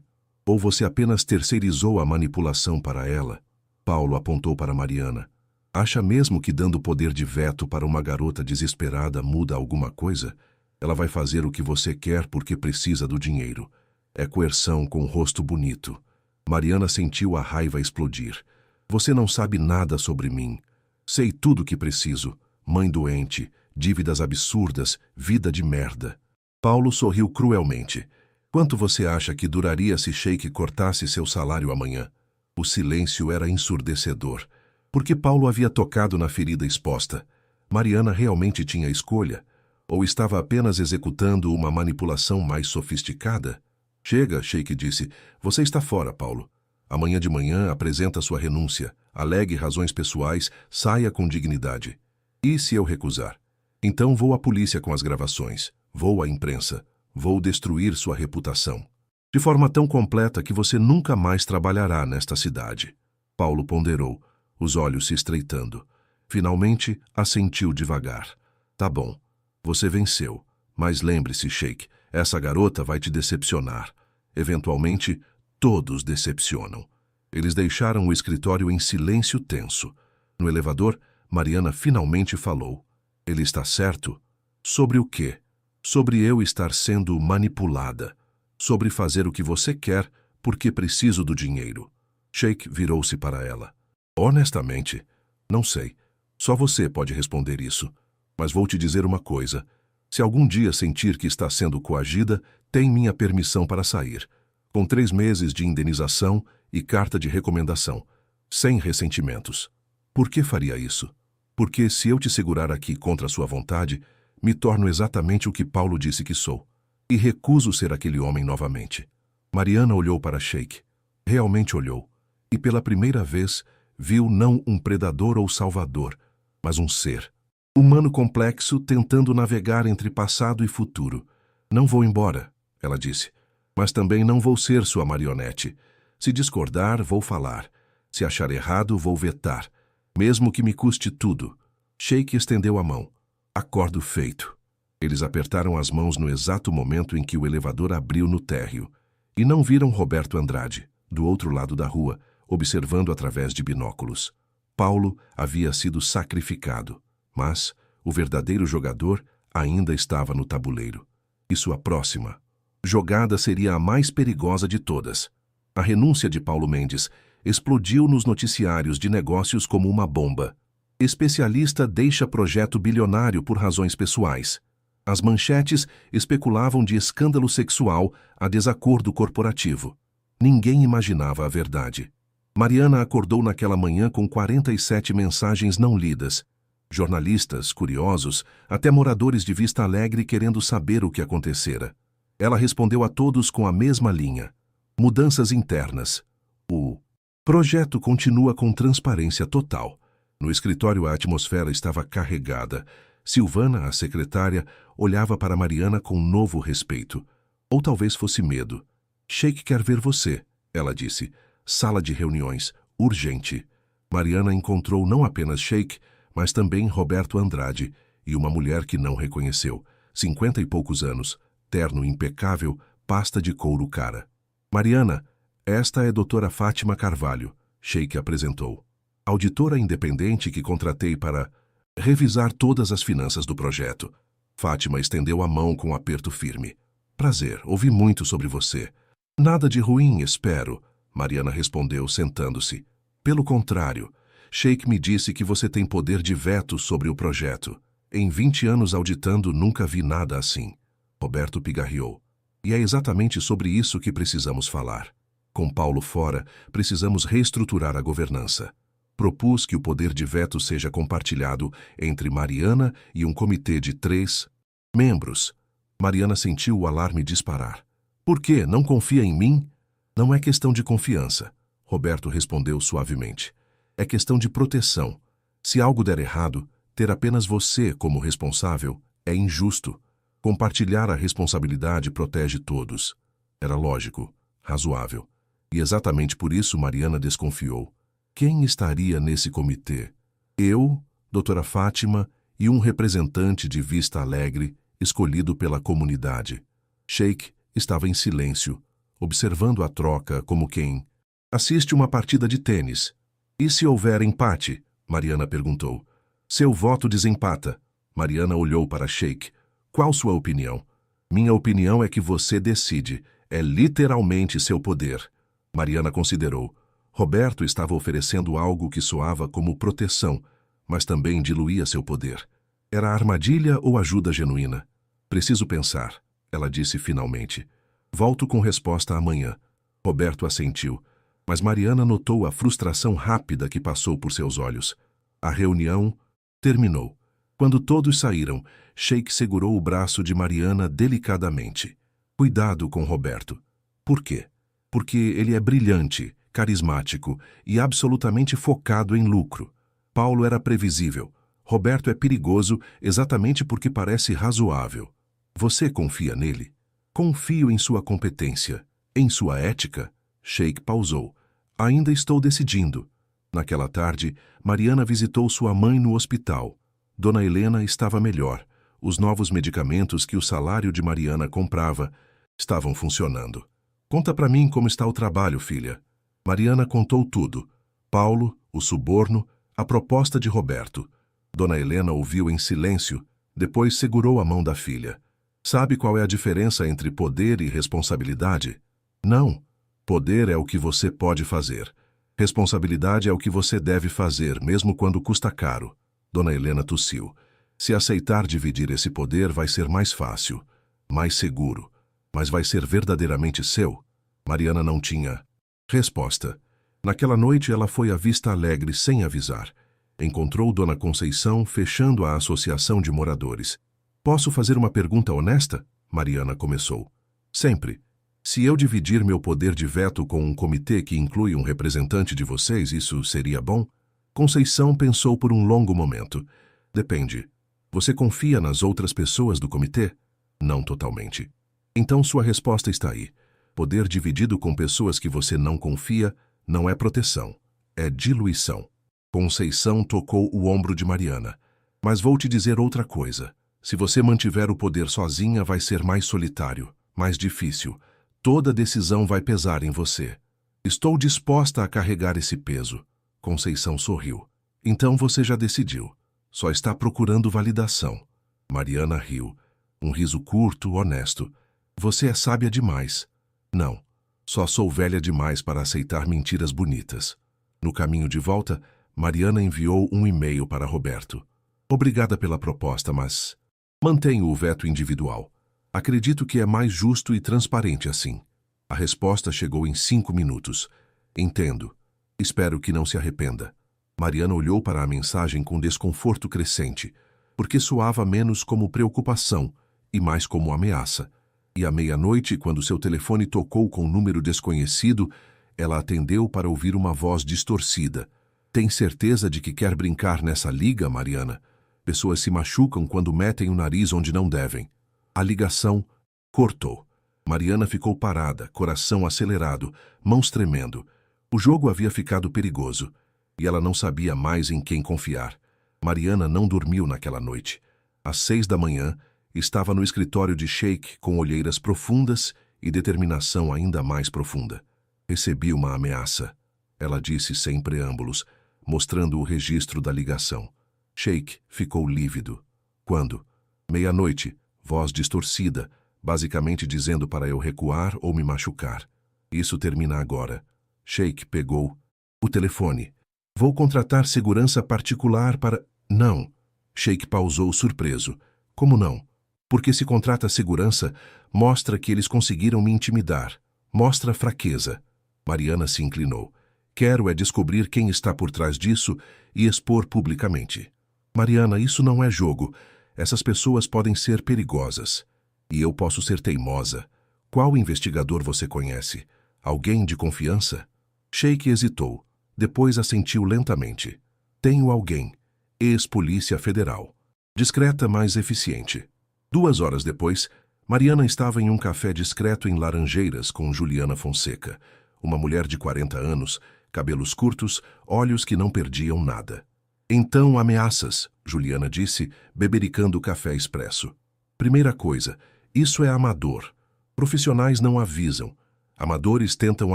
Ou você apenas terceirizou a manipulação para ela? Paulo apontou para Mariana. Acha mesmo que dando poder de veto para uma garota desesperada muda alguma coisa? Ela vai fazer o que você quer porque precisa do dinheiro. É coerção com o rosto bonito. Mariana sentiu a raiva explodir. Você não sabe nada sobre mim. Sei tudo o que preciso. Mãe doente, dívidas absurdas, vida de merda. Paulo sorriu cruelmente. Quanto você acha que duraria se Sheikh cortasse seu salário amanhã? O silêncio era ensurdecedor. Porque Paulo havia tocado na ferida exposta. Mariana realmente tinha escolha? Ou estava apenas executando uma manipulação mais sofisticada? Chega, Sheikh disse. Você está fora, Paulo. Amanhã de manhã apresenta sua renúncia. Alegue razões pessoais, saia com dignidade. E se eu recusar? Então vou à polícia com as gravações. Vou à imprensa. Vou destruir sua reputação. De forma tão completa que você nunca mais trabalhará nesta cidade. Paulo ponderou, os olhos se estreitando. Finalmente, assentiu devagar. Tá bom. Você venceu. Mas lembre-se, Sheikh, essa garota vai te decepcionar. Eventualmente, todos decepcionam. Eles deixaram o escritório em silêncio tenso. No elevador, Mariana finalmente falou. Ele está certo? Sobre o quê? Sobre eu estar sendo manipulada. Sobre fazer o que você quer porque preciso do dinheiro. Sheikh virou-se para ela. Honestamente, não sei. Só você pode responder isso. Mas vou te dizer uma coisa. Se algum dia sentir que está sendo coagida, tem minha permissão para sair. Com 3 meses de indenização e carta de recomendação. Sem ressentimentos. Por que faria isso? Porque se eu te segurar aqui contra sua vontade, me torno exatamente o que Paulo disse que sou. E recuso ser aquele homem novamente. Mariana olhou para Sheikh. Realmente olhou. E pela primeira vez, viu não um predador ou salvador, mas um ser. Humano complexo tentando navegar entre passado e futuro. Não vou embora, ela disse. Mas também não vou ser sua marionete. Se discordar, vou falar. Se achar errado, vou vetar. Mesmo que me custe tudo. Sheikh estendeu a mão. Acordo feito. Eles apertaram as mãos no exato momento em que o elevador abriu no térreo. E não viram Roberto Andrade, do outro lado da rua, observando através de binóculos. Paulo havia sido sacrificado, mas o verdadeiro jogador ainda estava no tabuleiro. E sua próxima, jogada seria a mais perigosa de todas. A renúncia de Paulo Mendes explodiu nos noticiários de negócios como uma bomba. Especialista deixa projeto bilionário por razões pessoais. As manchetes especulavam de escândalo sexual a desacordo corporativo. Ninguém imaginava a verdade. Mariana acordou naquela manhã com 47 mensagens não lidas. Jornalistas, curiosos, até moradores de Vista Alegre querendo saber o que acontecera. Ela respondeu a todos com a mesma linha. Mudanças internas. O projeto continua com transparência total. No escritório a atmosfera estava carregada. Silvana, a secretária, olhava para Mariana com novo respeito. Ou talvez fosse medo. Sheik quer ver você, ela disse. Sala de reuniões, urgente. Mariana encontrou não apenas Sheik, mas também Roberto Andrade e uma mulher que não reconheceu. 50 e poucos anos, terno impecável, pasta de couro cara. Mariana, esta é a doutora Fátima Carvalho, Sheik apresentou. Auditora independente que contratei para revisar todas as finanças do projeto. Fátima estendeu a mão com um aperto firme. Prazer, ouvi muito sobre você. Nada de ruim, espero, Mariana respondeu, sentando-se. Pelo contrário, Sheik me disse que você tem poder de veto sobre o projeto. Em 20 anos auditando, nunca vi nada assim. Roberto pigarreou. E é exatamente sobre isso que precisamos falar. Com Paulo fora, precisamos reestruturar a governança. Propus que o poder de veto seja compartilhado entre Mariana e um comitê de 3 membros. Mariana sentiu o alarme disparar. Por quê? Não confia em mim? Não é questão de confiança, Roberto respondeu suavemente. É questão de proteção. Se algo der errado, ter apenas você como responsável é injusto. Compartilhar a responsabilidade protege todos. Era lógico, razoável. E exatamente por isso Mariana desconfiou. Quem estaria nesse comitê? Eu, doutora Fátima e um representante de Vista Alegre, escolhido pela comunidade. Sheik estava em silêncio, observando a troca como quem assiste uma partida de tênis. E se houver empate? Mariana perguntou. Seu voto desempata. Mariana olhou para Sheik. Qual sua opinião? Minha opinião é que você decide. É literalmente seu poder. Mariana considerou. Roberto estava oferecendo algo que soava como proteção, mas também diluía seu poder. Era armadilha ou ajuda genuína? Preciso pensar, ela disse finalmente. Volto com resposta amanhã. Roberto assentiu, mas Mariana notou a frustração rápida que passou por seus olhos. A reunião terminou. Quando todos saíram, Sheik segurou o braço de Mariana delicadamente. Cuidado com Roberto. Por quê? Porque ele é brilhante, carismático e absolutamente focado em lucro. Paulo era previsível. Roberto é perigoso exatamente porque parece razoável. Você confia nele? Confio em sua competência. Em sua ética? Sheik pausou. Ainda estou decidindo. Naquela tarde, Mariana visitou sua mãe no hospital. Dona Helena estava melhor. Os novos medicamentos que o salário de Mariana comprava estavam funcionando. Conta para mim como está o trabalho, filha. Mariana contou tudo. Paulo, o suborno, a proposta de Roberto. Dona Helena ouviu em silêncio, depois segurou a mão da filha. Sabe qual é a diferença entre poder e responsabilidade? Não. Poder é o que você pode fazer. Responsabilidade é o que você deve fazer, mesmo quando custa caro. Dona Helena tossiu. Se aceitar dividir esse poder, vai ser mais fácil, mais seguro. Mas vai ser verdadeiramente seu? Mariana não tinha resposta. Naquela noite ela foi à Vista Alegre sem avisar. Encontrou Dona Conceição fechando a associação de moradores. Posso fazer uma pergunta honesta? Mariana começou. Sempre. Se eu dividir meu poder de veto com um comitê que inclui um representante de vocês, isso seria bom? Conceição pensou por um longo momento. Depende. Você confia nas outras pessoas do comitê? Não totalmente. Então sua resposta está aí. Poder dividido com pessoas que você não confia não é proteção, é diluição. Conceição tocou o ombro de Mariana. Mas vou te dizer outra coisa. Se você mantiver o poder sozinha, vai ser mais solitário, mais difícil. Toda decisão vai pesar em você. Estou disposta a carregar esse peso. Conceição sorriu. Então você já decidiu. Só está procurando validação. Mariana riu. Um riso curto, honesto. Você é sábia demais. Não, só sou velha demais para aceitar mentiras bonitas. No caminho de volta, Mariana enviou um e-mail para Roberto. Obrigada pela proposta, mas mantenho o veto individual. Acredito que é mais justo e transparente assim. A resposta chegou em 5 minutos. Entendo. Espero que não se arrependa. Mariana olhou para a mensagem com desconforto crescente, porque soava menos como preocupação e mais como ameaça. E à meia-noite, quando seu telefone tocou com um número desconhecido, ela atendeu para ouvir uma voz distorcida. Tem certeza de que quer brincar nessa liga, Mariana? Pessoas se machucam quando metem o nariz onde não devem. A ligação cortou. Mariana ficou parada, coração acelerado, mãos tremendo. O jogo havia ficado perigoso, e ela não sabia mais em quem confiar. Mariana não dormiu naquela noite. Às 6 da manhã, estava no escritório de Sheikh com olheiras profundas e determinação ainda mais profunda. Recebi uma ameaça, ela disse sem preâmbulos, mostrando o registro da ligação. Sheikh ficou lívido. Quando? Meia-noite, voz distorcida, basicamente dizendo para eu recuar ou me machucar. Isso termina agora. Sheikh pegou o telefone. Vou contratar segurança particular para... Não. Sheikh pausou surpreso. Como não? Porque se contrata segurança, mostra que eles conseguiram me intimidar. Mostra fraqueza. Mariana se inclinou. Quero é descobrir quem está por trás disso e expor publicamente. Mariana, isso não é jogo. Essas pessoas podem ser perigosas. E eu posso ser teimosa. Qual investigador você conhece? Alguém de confiança? Sheikh hesitou. Depois assentiu lentamente. Tenho alguém. Ex-polícia federal. Discreta, mas eficiente. 2 horas depois, Mariana estava em um café discreto em Laranjeiras com Juliana Fonseca, uma mulher de 40 anos, cabelos curtos, olhos que não perdiam nada. Então, ameaças, Juliana disse, bebericando o café expresso. Primeira coisa, isso é amador. Profissionais não avisam. Amadores tentam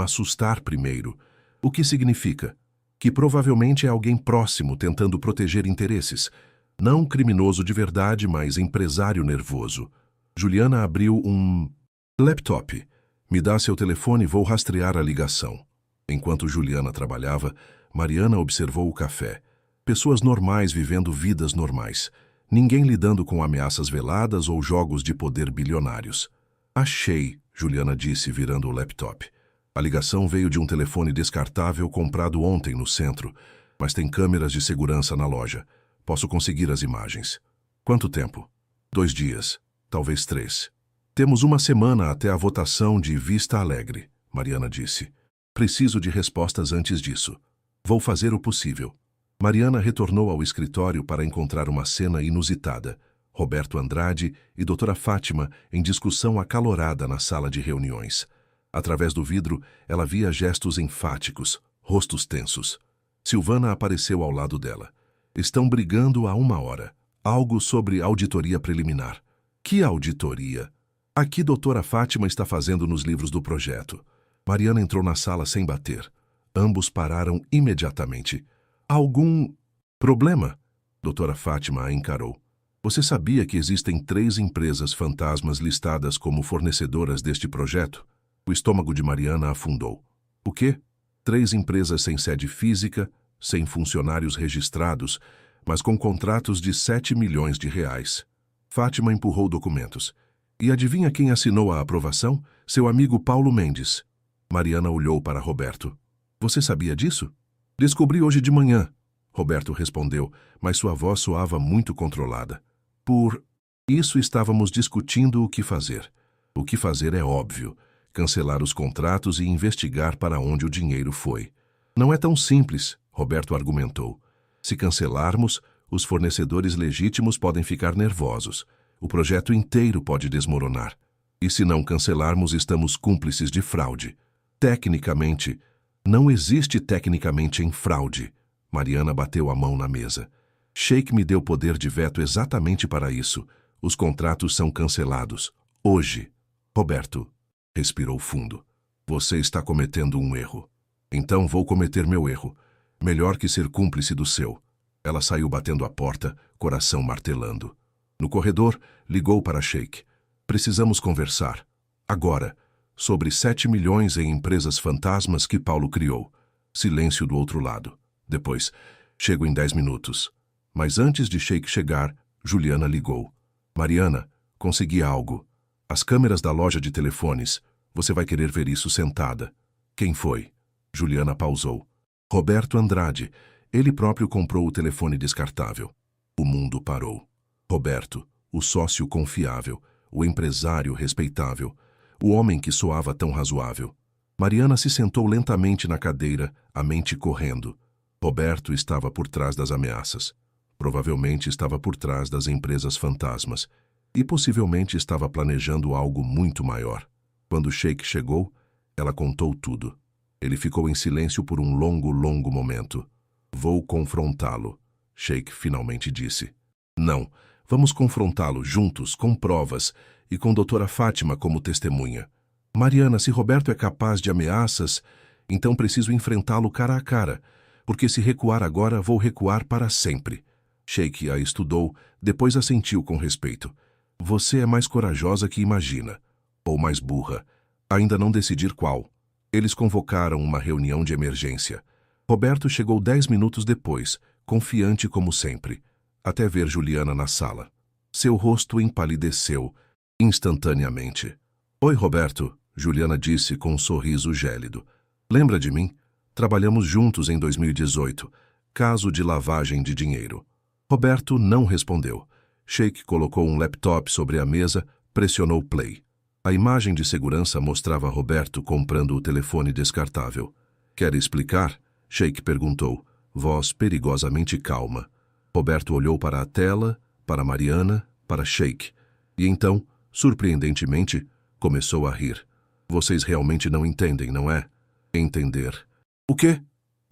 assustar primeiro. O que significa? Que provavelmente é alguém próximo tentando proteger interesses. Não criminoso de verdade, mas empresário nervoso. Juliana abriu um laptop. Me dá seu telefone e vou rastrear a ligação. Enquanto Juliana trabalhava, Mariana observou o café. Pessoas normais vivendo vidas normais. Ninguém lidando com ameaças veladas ou jogos de poder bilionários. Achei, Juliana disse, virando o laptop. A ligação veio de um telefone descartável comprado ontem no centro, mas tem câmeras de segurança na loja. Posso conseguir as imagens. Quanto tempo? 2 dias, talvez 3. Temos 1 semana até a votação de Vista Alegre, Mariana disse. Preciso de respostas antes disso. Vou fazer o possível. Mariana retornou ao escritório para encontrar uma cena inusitada. Roberto Andrade e doutora Fátima em discussão acalorada na sala de reuniões. Através do vidro, ela via gestos enfáticos, rostos tensos. Silvana apareceu ao lado dela. Estão brigando há 1 hora. Algo sobre auditoria preliminar. Que auditoria? Aqui doutora Fátima está fazendo nos livros do projeto. Mariana entrou na sala sem bater. Ambos pararam imediatamente. Algum problema? Doutora Fátima a encarou. Você sabia que existem 3 empresas fantasmas listadas como fornecedoras deste projeto? O estômago de Mariana afundou. O quê? 3 empresas sem sede física, sem funcionários registrados, mas com contratos de 7 milhões de reais. Fátima empurrou documentos. E adivinha quem assinou a aprovação? Seu amigo Paulo Mendes. Mariana olhou para Roberto. Você sabia disso? Descobri hoje de manhã, Roberto respondeu, mas sua voz soava muito controlada. Por isso estávamos discutindo o que fazer. O que fazer é óbvio. Cancelar os contratos e investigar para onde o dinheiro foi. Não é tão simples, Roberto argumentou. Se cancelarmos, os fornecedores legítimos podem ficar nervosos. O projeto inteiro pode desmoronar. E se não cancelarmos, estamos cúmplices de fraude. Tecnicamente, não existe tecnicamente em fraude. Mariana bateu a mão na mesa. Sheikh me deu poder de veto exatamente para isso. Os contratos são cancelados. Hoje. Roberto respirou fundo. Você está cometendo um erro. Então vou cometer meu erro. Melhor que ser cúmplice do seu. Ela saiu batendo a porta, coração martelando. No corredor, ligou para Sheikh. Precisamos conversar. Agora, sobre 7 milhões em empresas fantasmas que Paulo criou. Silêncio do outro lado. Depois, chego em 10 minutos. Mas antes de Sheik chegar, Juliana ligou. Mariana, consegui algo. As câmeras da loja de telefones. Você vai querer ver isso sentada. Quem foi? Juliana pausou. Roberto Andrade. Ele próprio comprou o telefone descartável. O mundo parou. Roberto, o sócio confiável, o empresário respeitável, o homem que soava tão razoável. Mariana se sentou lentamente na cadeira, a mente correndo. Roberto estava por trás das ameaças. Provavelmente estava por trás das empresas fantasmas. E possivelmente estava planejando algo muito maior. Quando Sheik chegou, ela contou tudo. Ele ficou em silêncio por um longo momento. Vou confrontá-lo, Sheik finalmente disse. Não, vamos confrontá-lo juntos, com provas, e com doutora Fátima como testemunha. Mariana, se Roberto é capaz de ameaças, então preciso enfrentá-lo cara a cara, porque se recuar agora, vou recuar para sempre. Sheik a estudou, depois assentiu com respeito. Você é mais corajosa que imagina. Ou mais burra. Ainda não decidir qual. Eles convocaram uma reunião de emergência. Roberto chegou 10 minutos depois, confiante como sempre, até ver Juliana na sala. Seu rosto empalideceu, instantaneamente. Oi, Roberto, Juliana disse com um sorriso gélido. Lembra de mim? Trabalhamos juntos em 2018. Caso de lavagem de dinheiro. Roberto não respondeu. Sheik colocou um laptop sobre a mesa, pressionou play. A imagem de segurança mostrava Roberto comprando o telefone descartável. Quer explicar? Sheik perguntou, voz perigosamente calma. Roberto olhou para a tela, para Mariana, para Sheik. E então, surpreendentemente, começou a rir. Vocês realmente não entendem, não é? Entender. O quê?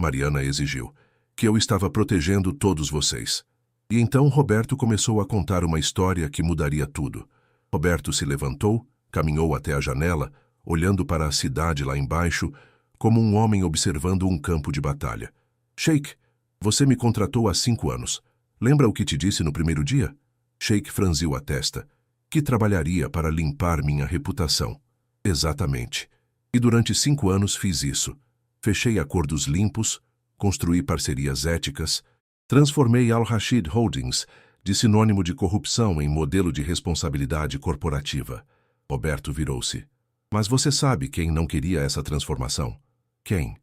Mariana exigiu. Que eu estava protegendo todos vocês. E então Roberto começou a contar uma história que mudaria tudo. Roberto se levantou, caminhou até a janela, olhando para a cidade lá embaixo, como um homem observando um campo de batalha. Sheik, você me contratou há 5 anos. Lembra o que te disse no primeiro dia? Sheik franziu a testa. Que trabalharia para limpar minha reputação. Exatamente. E durante 5 anos fiz isso. Fechei acordos limpos, construí parcerias éticas, transformei Al-Rashid Holdings de sinônimo de corrupção em modelo de responsabilidade corporativa. Roberto virou-se. Mas você sabe quem não queria essa transformação? Quem?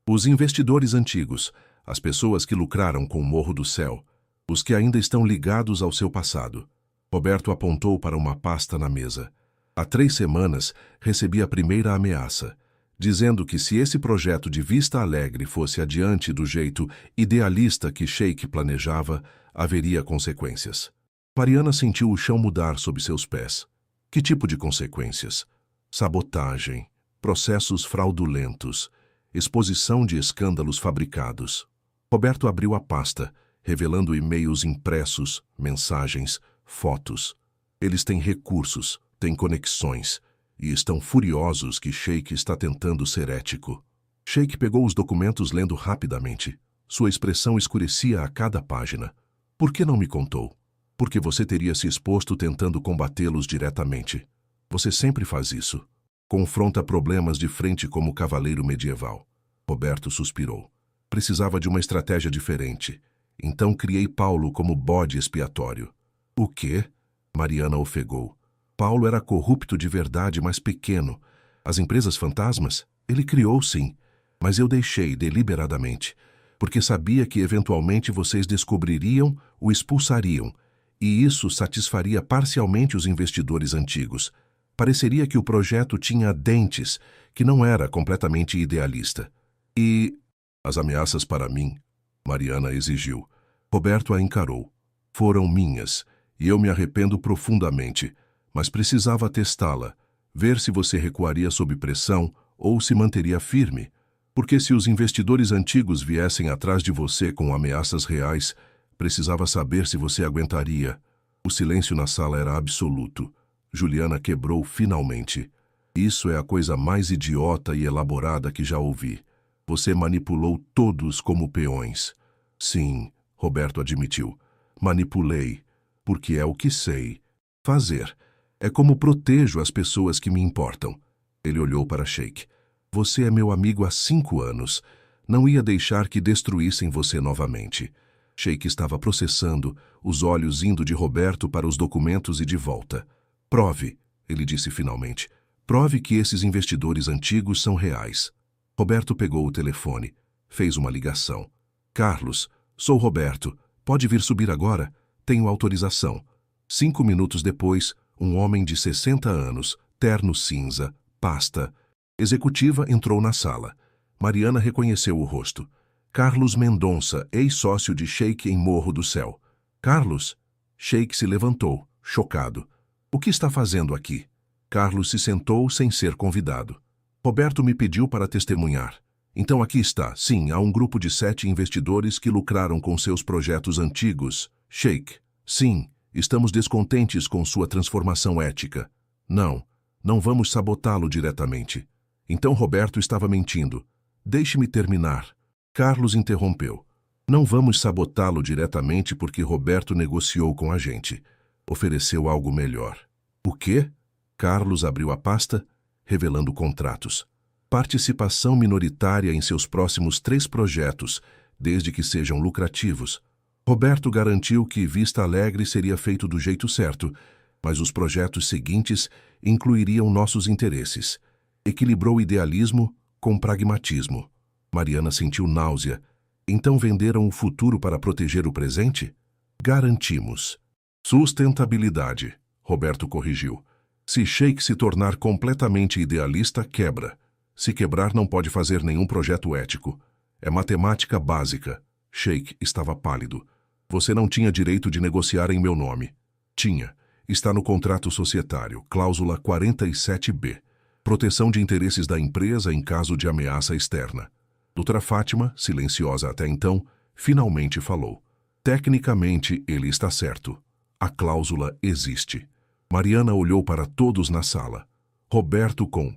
Os investidores antigos, as pessoas que lucraram com o Morro do Céu, os que ainda estão ligados ao seu passado. Roberto apontou para uma pasta na mesa. Há 3 semanas, recebi a primeira ameaça, dizendo que se esse projeto de Vista Alegre fosse adiante do jeito idealista que Sheik planejava, haveria consequências. Mariana sentiu o chão mudar sob seus pés. Que tipo de consequências? Sabotagem, processos fraudulentos, exposição de escândalos fabricados. Roberto abriu a pasta, revelando e-mails impressos, mensagens, fotos. Eles têm recursos, têm conexões, e estão furiosos que Sheik está tentando ser ético. Sheik pegou os documentos lendo rapidamente. Sua expressão escurecia a cada página. Por que não me contou? Porque você teria se exposto tentando combatê-los diretamente. Você sempre faz isso. Confronta problemas de frente como cavaleiro medieval. Roberto suspirou. Precisava de uma estratégia diferente. Então criei Paulo como bode expiatório. O quê? Mariana ofegou. Paulo era corrupto de verdade, mas pequeno. As empresas fantasmas? Ele criou, sim. Mas eu deixei deliberadamente, porque sabia que eventualmente vocês descobririam, o expulsariam, e isso satisfaria parcialmente os investidores antigos. Pareceria que o projeto tinha dentes, que não era completamente idealista. E as ameaças para mim, Mariana exigiu. Roberto a encarou. Foram minhas, e eu me arrependo profundamente, mas precisava testá-la, ver se você recuaria sob pressão ou se manteria firme, porque se os investidores antigos viessem atrás de você com ameaças reais, precisava saber se você aguentaria. O silêncio na sala era absoluto. Juliana quebrou finalmente. Isso é a coisa mais idiota e elaborada que já ouvi. Você manipulou todos como peões. Sim, Roberto admitiu. Manipulei, porque é o que sei fazer. É como protejo as pessoas que me importam. Ele olhou para Sheikh. Você é meu amigo há 5 anos. Não ia deixar que destruíssem você novamente. Sheikh estava processando, os olhos indo de Roberto para os documentos e de volta. Prove, ele disse finalmente. Prove que esses investidores antigos são reais. Roberto pegou o telefone. Fez uma ligação. Carlos, sou Roberto. Pode vir subir agora? Tenho autorização. 5 minutos depois, um homem de 60 anos, terno cinza, pasta, executiva entrou na sala. Mariana reconheceu o rosto. Carlos Mendonça, ex-sócio de Sheikh em Morro do Céu. Carlos? Sheikh se levantou, chocado. O que está fazendo aqui? Carlos se sentou sem ser convidado. Roberto me pediu para testemunhar. Então aqui está. Sim, há um grupo de 7 investidores que lucraram com seus projetos antigos. Sheikh. Sim, estamos descontentes com sua transformação ética. Não vamos sabotá-lo diretamente. Então Roberto estava mentindo. Deixe-me terminar. Carlos interrompeu. Não vamos sabotá-lo diretamente porque Roberto negociou com a gente. Ofereceu algo melhor. O quê? Carlos abriu a pasta, revelando contratos. Participação minoritária em seus próximos 3 projetos, desde que sejam lucrativos. Roberto garantiu que Vista Alegre seria feito do jeito certo, mas os projetos seguintes incluiriam nossos interesses. Equilibrou idealismo com pragmatismo. Mariana sentiu náusea. Então venderam o futuro para proteger o presente? Garantimos. Sustentabilidade, Roberto corrigiu. Se Sheikh se tornar completamente idealista, quebra. Se quebrar, não pode fazer nenhum projeto ético. É matemática básica. Sheikh estava pálido. Você não tinha direito de negociar em meu nome. Tinha. Está no contrato societário, cláusula 47B. Proteção de interesses da empresa em caso de ameaça externa. Doutora Fátima, silenciosa até então, finalmente falou. Tecnicamente, ele está certo. A cláusula existe. Mariana olhou para todos na sala. Roberto com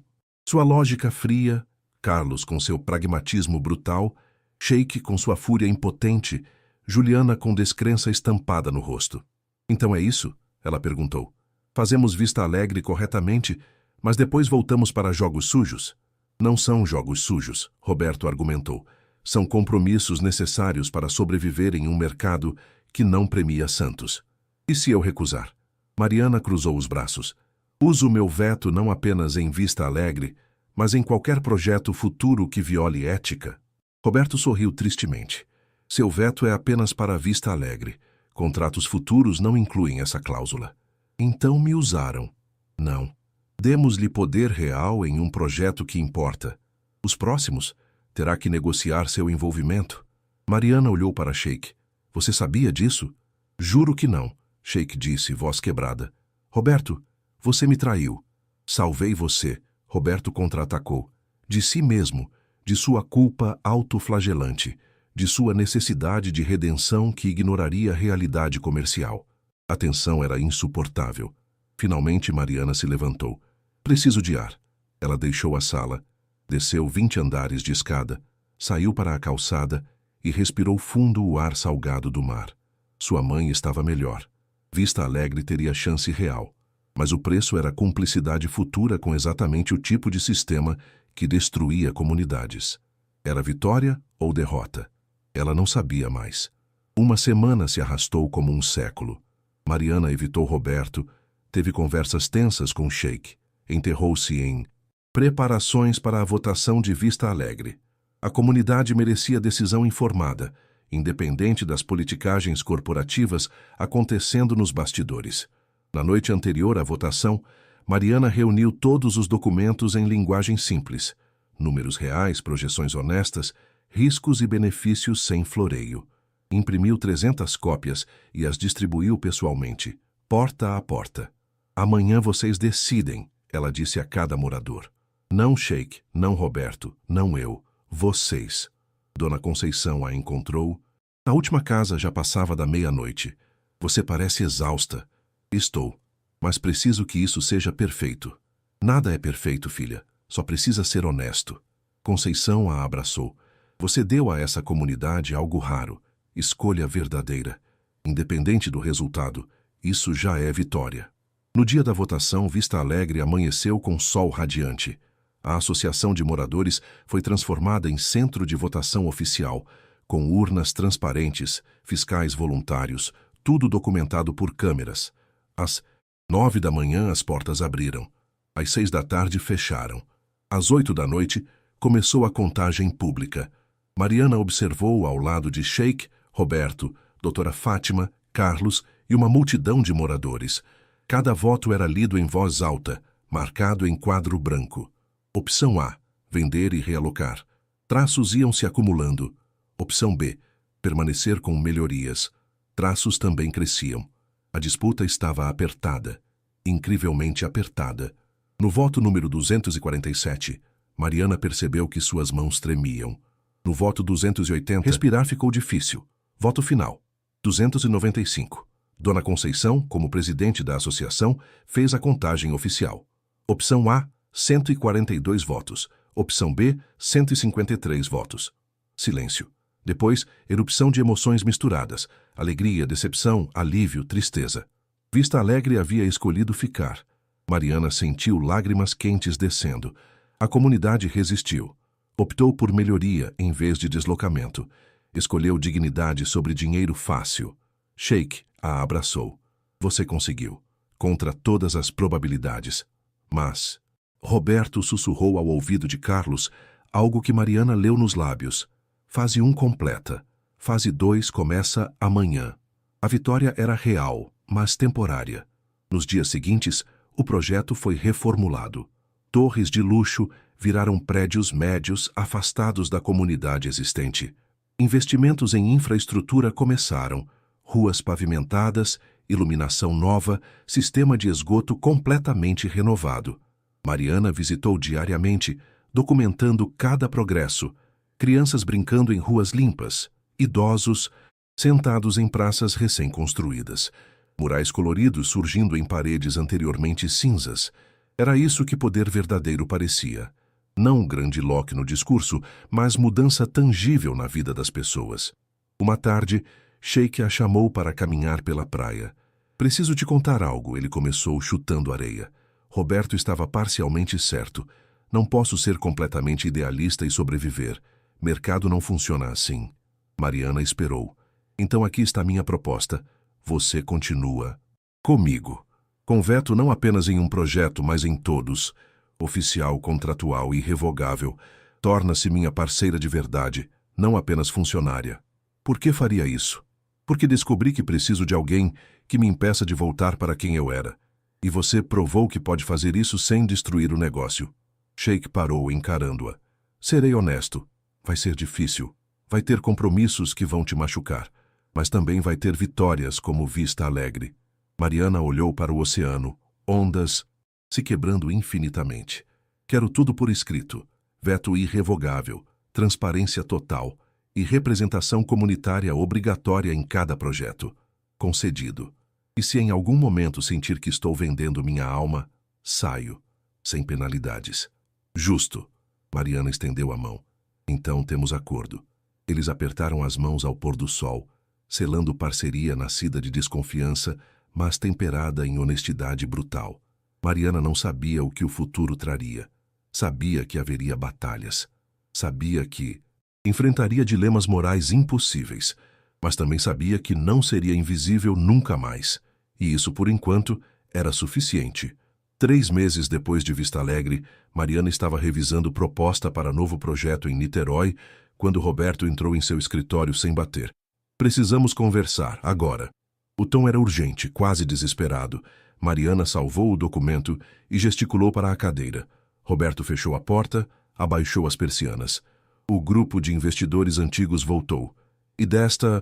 sua lógica fria, Carlos com seu pragmatismo brutal, Sheikh com sua fúria impotente, Juliana com descrença estampada no rosto. Então é isso? Ela perguntou. Fazemos Vista Alegre corretamente, mas depois voltamos para jogos sujos? Não são jogos sujos, Roberto argumentou. São compromissos necessários para sobreviver em um mercado que não premia santos. E se eu recusar? Mariana cruzou os braços. Uso meu veto não apenas em Vista Alegre, mas em qualquer projeto futuro que viole ética. Roberto sorriu tristemente. Seu veto é apenas para Vista Alegre. Contratos futuros não incluem essa cláusula. Então me usaram. Não. Demos-lhe poder real em um projeto que importa. Os próximos terá que negociar seu envolvimento. Mariana olhou para Sheikh. Você sabia disso? Juro que não, Sheikh disse, voz quebrada. Roberto, você me traiu. Salvei você, Roberto contra-atacou. De si mesmo, de sua culpa autoflagelante, de sua necessidade de redenção que ignoraria a realidade comercial. A tensão era insuportável. Finalmente Mariana se levantou. Preciso de ar. Ela deixou a sala, desceu 20 andares de escada, saiu para a calçada e respirou fundo o ar salgado do mar. Sua mãe estava melhor. Vista Alegre teria chance real, mas o preço era cumplicidade futura com exatamente o tipo de sistema que destruía comunidades. Era vitória ou derrota? Ela não sabia mais. Uma semana se arrastou como um século. Mariana evitou Roberto, teve conversas tensas com Sheikh, enterrou-se em preparações para a votação de Vista Alegre. A comunidade merecia decisão informada, independente das politicagens corporativas acontecendo nos bastidores. Na noite anterior à votação, Mariana reuniu todos os documentos em linguagem simples. Números reais, projeções honestas, riscos e benefícios sem floreio. Imprimiu 300 cópias e as distribuiu pessoalmente, porta a porta. Amanhã vocês decidem, ela disse a cada morador. Não Sheikh, não Roberto, não eu, vocês. Dona Conceição a encontrou. Na última casa já passava da meia-noite. Você parece exausta. Estou, mas preciso que isso seja perfeito. Nada é perfeito, filha, só precisa ser honesto. Conceição a abraçou. Você deu a essa comunidade algo raro, escolha verdadeira. Independente do resultado, isso já é vitória. No dia da votação, Vista Alegre amanheceu com sol radiante. A Associação de Moradores foi transformada em centro de votação oficial, com urnas transparentes, fiscais voluntários, tudo documentado por câmeras. Às 9 da manhã, as portas abriram. Às 6 da tarde, fecharam. Às 8 da noite, começou a contagem pública. Mariana observou ao lado de Sheik, Roberto, doutora Fátima, Carlos e uma multidão de moradores. Cada voto era lido em voz alta, marcado em quadro branco. Opção A, vender e realocar. Traços iam se acumulando. Opção B, permanecer com melhorias. Traços também cresciam. A disputa estava apertada, incrivelmente apertada. No voto número 247, Mariana percebeu que suas mãos tremiam. No voto 280, respirar ficou difícil. Voto final, 295. Dona Conceição, como presidente da associação, fez a contagem oficial. Opção A, 142 votos. Opção B, 153 votos. Silêncio. Depois, erupção de emoções misturadas. Alegria, decepção, alívio, tristeza. Vista Alegre havia escolhido ficar. Mariana sentiu lágrimas quentes descendo. A comunidade resistiu. Optou por melhoria em vez de deslocamento. Escolheu dignidade sobre dinheiro fácil. Sheik a abraçou. Você conseguiu. Contra todas as probabilidades. Mas... Roberto sussurrou ao ouvido de Carlos algo que Mariana leu nos lábios. Fase 1 completa. Fase 2 começa amanhã. A vitória era real, mas temporária. Nos dias seguintes, o projeto foi reformulado. Torres de luxo viraram prédios médios afastados da comunidade existente. Investimentos em infraestrutura começaram. Ruas pavimentadas, iluminação nova, sistema de esgoto completamente renovado. Mariana visitou diariamente, documentando cada progresso. Crianças brincando em ruas limpas, idosos sentados em praças recém-construídas, murais coloridos surgindo em paredes anteriormente cinzas. Era isso que poder verdadeiro parecia. Não um grande loque no discurso, mas mudança tangível na vida das pessoas. Uma tarde, Sheik a chamou para caminhar pela praia. Preciso te contar algo, ele começou chutando areia. Roberto estava parcialmente certo. Não posso ser completamente idealista e sobreviver. Mercado não funciona assim. Mariana esperou. Então aqui está minha proposta. Você continua comigo. Com veto não apenas em um projeto, mas em todos. Oficial, contratual e irrevogável. Torna-se minha parceira de verdade, não apenas funcionária. Por que faria isso? Porque descobri que preciso de alguém que me impeça de voltar para quem eu era. E você provou que pode fazer isso sem destruir o negócio. Sheik parou, encarando-a. Serei honesto. Vai ser difícil. Vai ter compromissos que vão te machucar. Mas também vai ter vitórias como Vista Alegre. Mariana olhou para o oceano. Ondas se quebrando infinitamente. Quero tudo por escrito. Veto irrevogável. Transparência total. E representação comunitária obrigatória em cada projeto. Concedido. E se em algum momento sentir que estou vendendo minha alma, saio. Sem penalidades. Justo. Mariana estendeu a mão. Então temos acordo. Eles apertaram as mãos ao pôr do sol, selando parceria nascida de desconfiança, mas temperada em honestidade brutal. Mariana não sabia o que o futuro traria. Sabia que haveria batalhas. Sabia que enfrentaria dilemas morais impossíveis, mas também sabia que não seria invisível nunca mais. E isso, por enquanto, era suficiente. 3 meses depois de Vista Alegre, Mariana estava revisando proposta para novo projeto em Niterói, quando Roberto entrou em seu escritório sem bater. Precisamos conversar, agora. O tom era urgente, quase desesperado. Mariana salvou o documento e gesticulou para a cadeira. Roberto fechou a porta, abaixou as persianas. O grupo de investidores antigos voltou. E desta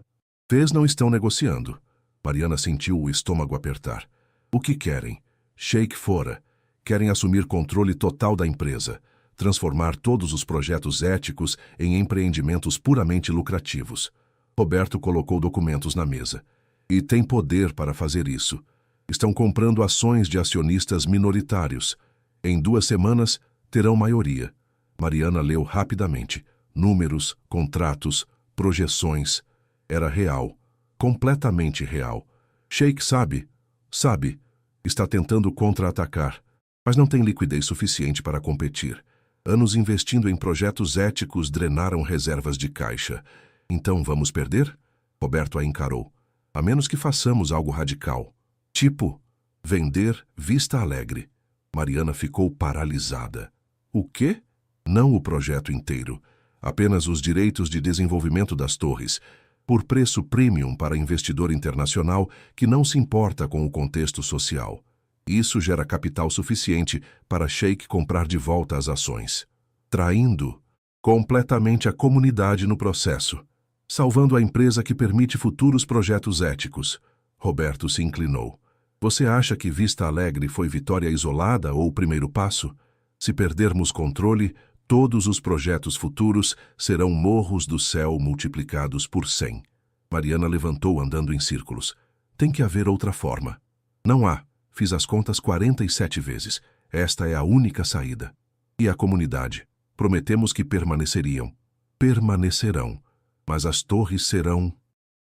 vez não estão negociando. Mariana sentiu o estômago apertar. O que querem? Sheik fora. Querem assumir controle total da empresa, transformar todos os projetos éticos em empreendimentos puramente lucrativos. Roberto colocou documentos na mesa. E tem poder para fazer isso. Estão comprando ações de acionistas minoritários. Em 2 semanas, terão maioria. Mariana leu rapidamente. Números, contratos, projeções. Era real. Completamente real. Sheik sabe. Sabe. Está tentando contra-atacar, mas não tem liquidez suficiente para competir. Anos investindo em projetos éticos drenaram reservas de caixa. Então vamos perder? Roberto a encarou. A menos que façamos algo radical. Tipo, vender Vista Alegre. Mariana ficou paralisada. O quê? Não o projeto inteiro. Apenas os direitos de desenvolvimento das torres, por preço premium para investidor internacional que não se importa com o contexto social. Isso gera capital suficiente para Sheikh comprar de volta as ações, traindo completamente a comunidade no processo, salvando a empresa que permite futuros projetos éticos. Roberto se inclinou. Você acha que Vista Alegre foi vitória isolada ou o primeiro passo? Se perdermos controle, todos os projetos futuros serão morros do céu multiplicados por 100. Mariana levantou andando em círculos. Tem que haver outra forma. Não há. Fiz as contas 47 vezes. Esta é a única saída. E a comunidade? Prometemos que permaneceriam. Permanecerão. Mas as torres serão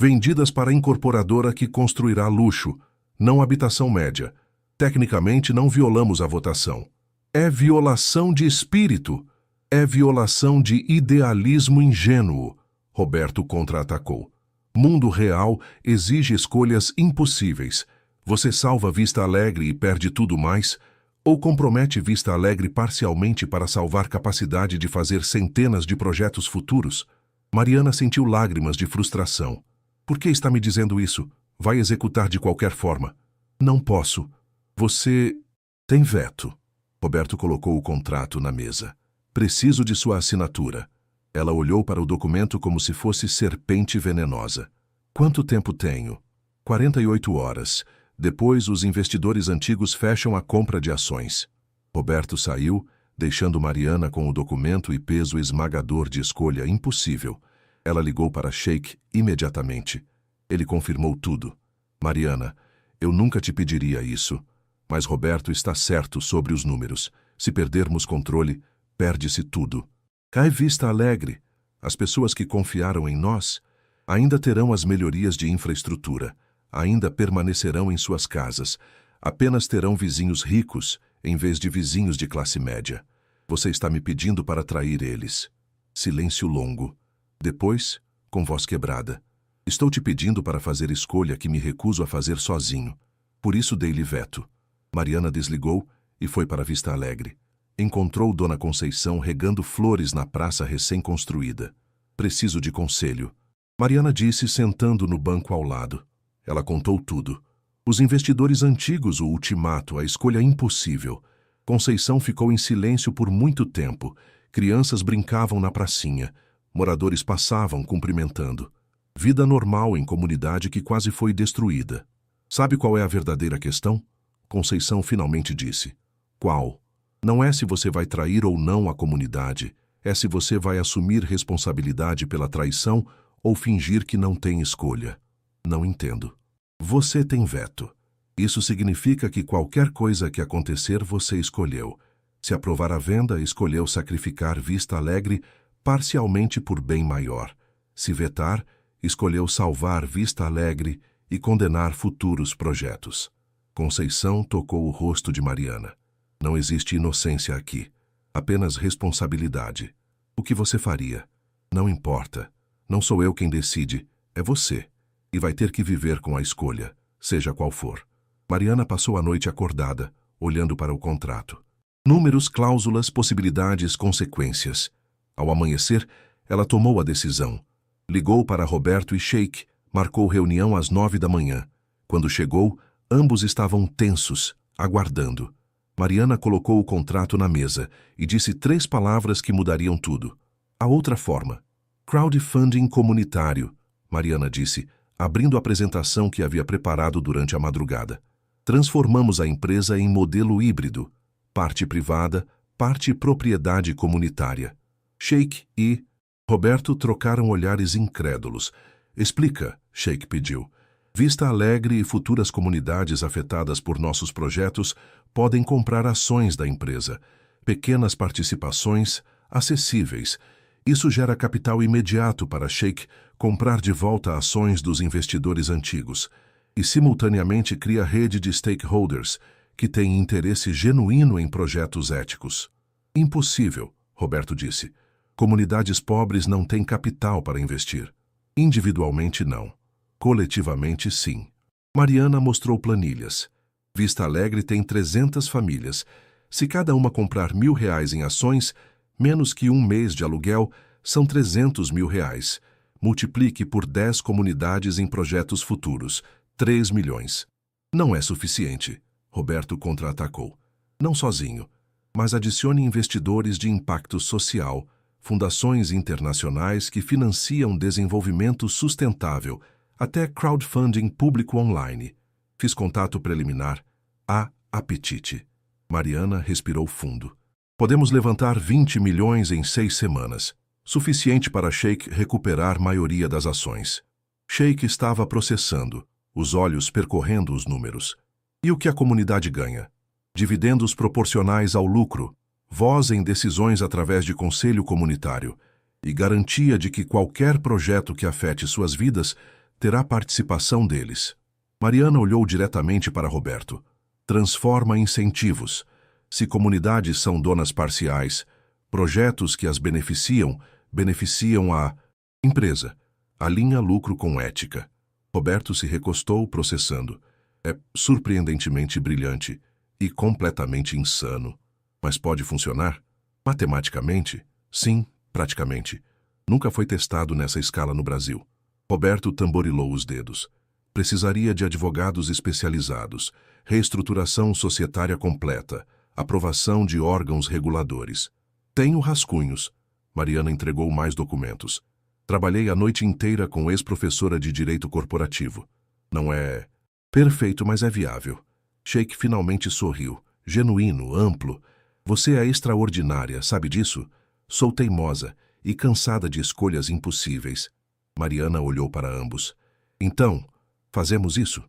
vendidas para a incorporadora que construirá luxo, não habitação média. Tecnicamente não violamos a votação. É violação de espírito. É violação de idealismo ingênuo. Roberto contra-atacou. Mundo real exige escolhas impossíveis. Você salva Vista Alegre e perde tudo mais? Ou compromete Vista Alegre parcialmente para salvar capacidade de fazer centenas de projetos futuros? Mariana sentiu lágrimas de frustração. Por que está me dizendo isso? Vai executar de qualquer forma. Não posso. Você tem veto. Roberto colocou o contrato na mesa. Preciso de sua assinatura. Ela olhou para o documento como se fosse serpente venenosa. Quanto tempo tenho? 48 horas. Depois, os investidores antigos fecham a compra de ações. Roberto saiu, deixando Mariana com o documento e peso esmagador de escolha impossível. Ela ligou para Sheikh imediatamente. Ele confirmou tudo. Mariana, eu nunca te pediria isso, mas Roberto está certo sobre os números. Se perdermos controle, perde-se tudo. Cai Vista Alegre. As pessoas que confiaram em nós ainda terão as melhorias de infraestrutura, ainda permanecerão em suas casas, apenas terão vizinhos ricos em vez de vizinhos de classe média. Você está me pedindo para trair eles. Silêncio longo. Depois, com voz quebrada. Estou te pedindo para fazer escolha que me recuso a fazer sozinho. Por isso dei-lhe veto. Mariana desligou e foi para Vista Alegre. Encontrou Dona Conceição regando flores na praça recém-construída. Preciso de conselho. Mariana disse sentando no banco ao lado. Ela contou tudo. Os investidores antigos, o ultimato, a escolha impossível. Conceição ficou em silêncio por muito tempo. Crianças brincavam na pracinha. Moradores passavam cumprimentando. Vida normal em comunidade que quase foi destruída. Sabe qual é a verdadeira questão? Conceição finalmente disse. Qual? Não é se você vai trair ou não a comunidade. É se você vai assumir responsabilidade pela traição ou fingir que não tem escolha. Não entendo. Você tem veto. Isso significa que qualquer coisa que acontecer você escolheu. Se aprovar a venda, escolheu sacrificar Vista Alegre parcialmente por bem maior. Se vetar, escolheu salvar Vista Alegre e condenar futuros projetos. Conceição tocou o rosto de Mariana. Não existe inocência aqui, apenas responsabilidade. O que você faria? Não importa. Não sou eu quem decide, é você. E vai ter que viver com a escolha, seja qual for. Mariana passou a noite acordada, olhando para o contrato. Números, cláusulas, possibilidades, consequências. Ao amanhecer, ela tomou a decisão. Ligou para Roberto e Sheikh, marcou reunião às 9 da manhã. Quando chegou, ambos estavam tensos, aguardando. Mariana colocou o contrato na mesa e disse 3 palavras que mudariam tudo. A outra forma. Crowdfunding comunitário, Mariana disse, abrindo a apresentação que havia preparado durante a madrugada. Transformamos a empresa em modelo híbrido, parte privada, parte propriedade comunitária. Sheikh e Roberto trocaram olhares incrédulos. Explica, Sheikh pediu. Vista Alegre e futuras comunidades afetadas por nossos projetos podem comprar ações da empresa, pequenas participações, acessíveis. Isso gera capital imediato para Sheikh comprar de volta ações dos investidores antigos. e simultaneamente cria rede de stakeholders que têm interesse genuíno em projetos éticos. Impossível, Roberto disse. Comunidades pobres não têm capital para investir. Individualmente, não. Coletivamente, sim. Mariana mostrou planilhas. Vista Alegre tem 300 famílias. Se cada uma comprar R$ 1.000 em ações, menos que um mês de aluguel, são R$ 300 mil. Multiplique por 10 comunidades em projetos futuros. 3 milhões. Não é suficiente, Roberto contra-atacou. Não sozinho, mas adicione investidores de impacto social, fundações internacionais que financiam desenvolvimento sustentável, até crowdfunding público online. Fiz contato preliminar. Há apetite. Mariana respirou fundo. Podemos levantar 20 milhões em 6 semanas. Suficiente para Sheikh recuperar maioria das ações. Sheikh estava processando, os olhos percorrendo os números. E o que a comunidade ganha? Dividendos proporcionais ao lucro, voz em decisões através de conselho comunitário e garantia de que qualquer projeto que afete suas vidas terá participação deles. Mariana olhou diretamente para Roberto. Transforma incentivos. Se comunidades são donas parciais, projetos que as beneficiam a empresa. Alinha lucro com ética. Roberto se recostou, processando. É surpreendentemente brilhante e completamente insano. Mas pode funcionar? Matematicamente? Sim, praticamente. Nunca foi testado nessa escala no Brasil. Roberto tamborilou os dedos. Precisaria de advogados especializados, reestruturação societária completa, aprovação de órgãos reguladores. Tenho rascunhos. Mariana entregou mais documentos. Trabalhei a noite inteira com ex-professora de Direito Corporativo. Não é perfeito, mas é viável. Sheikh finalmente sorriu. Genuíno, amplo. Você é extraordinária, sabe disso? Sou teimosa e cansada de escolhas impossíveis. Mariana olhou para ambos. Então, fazemos isso?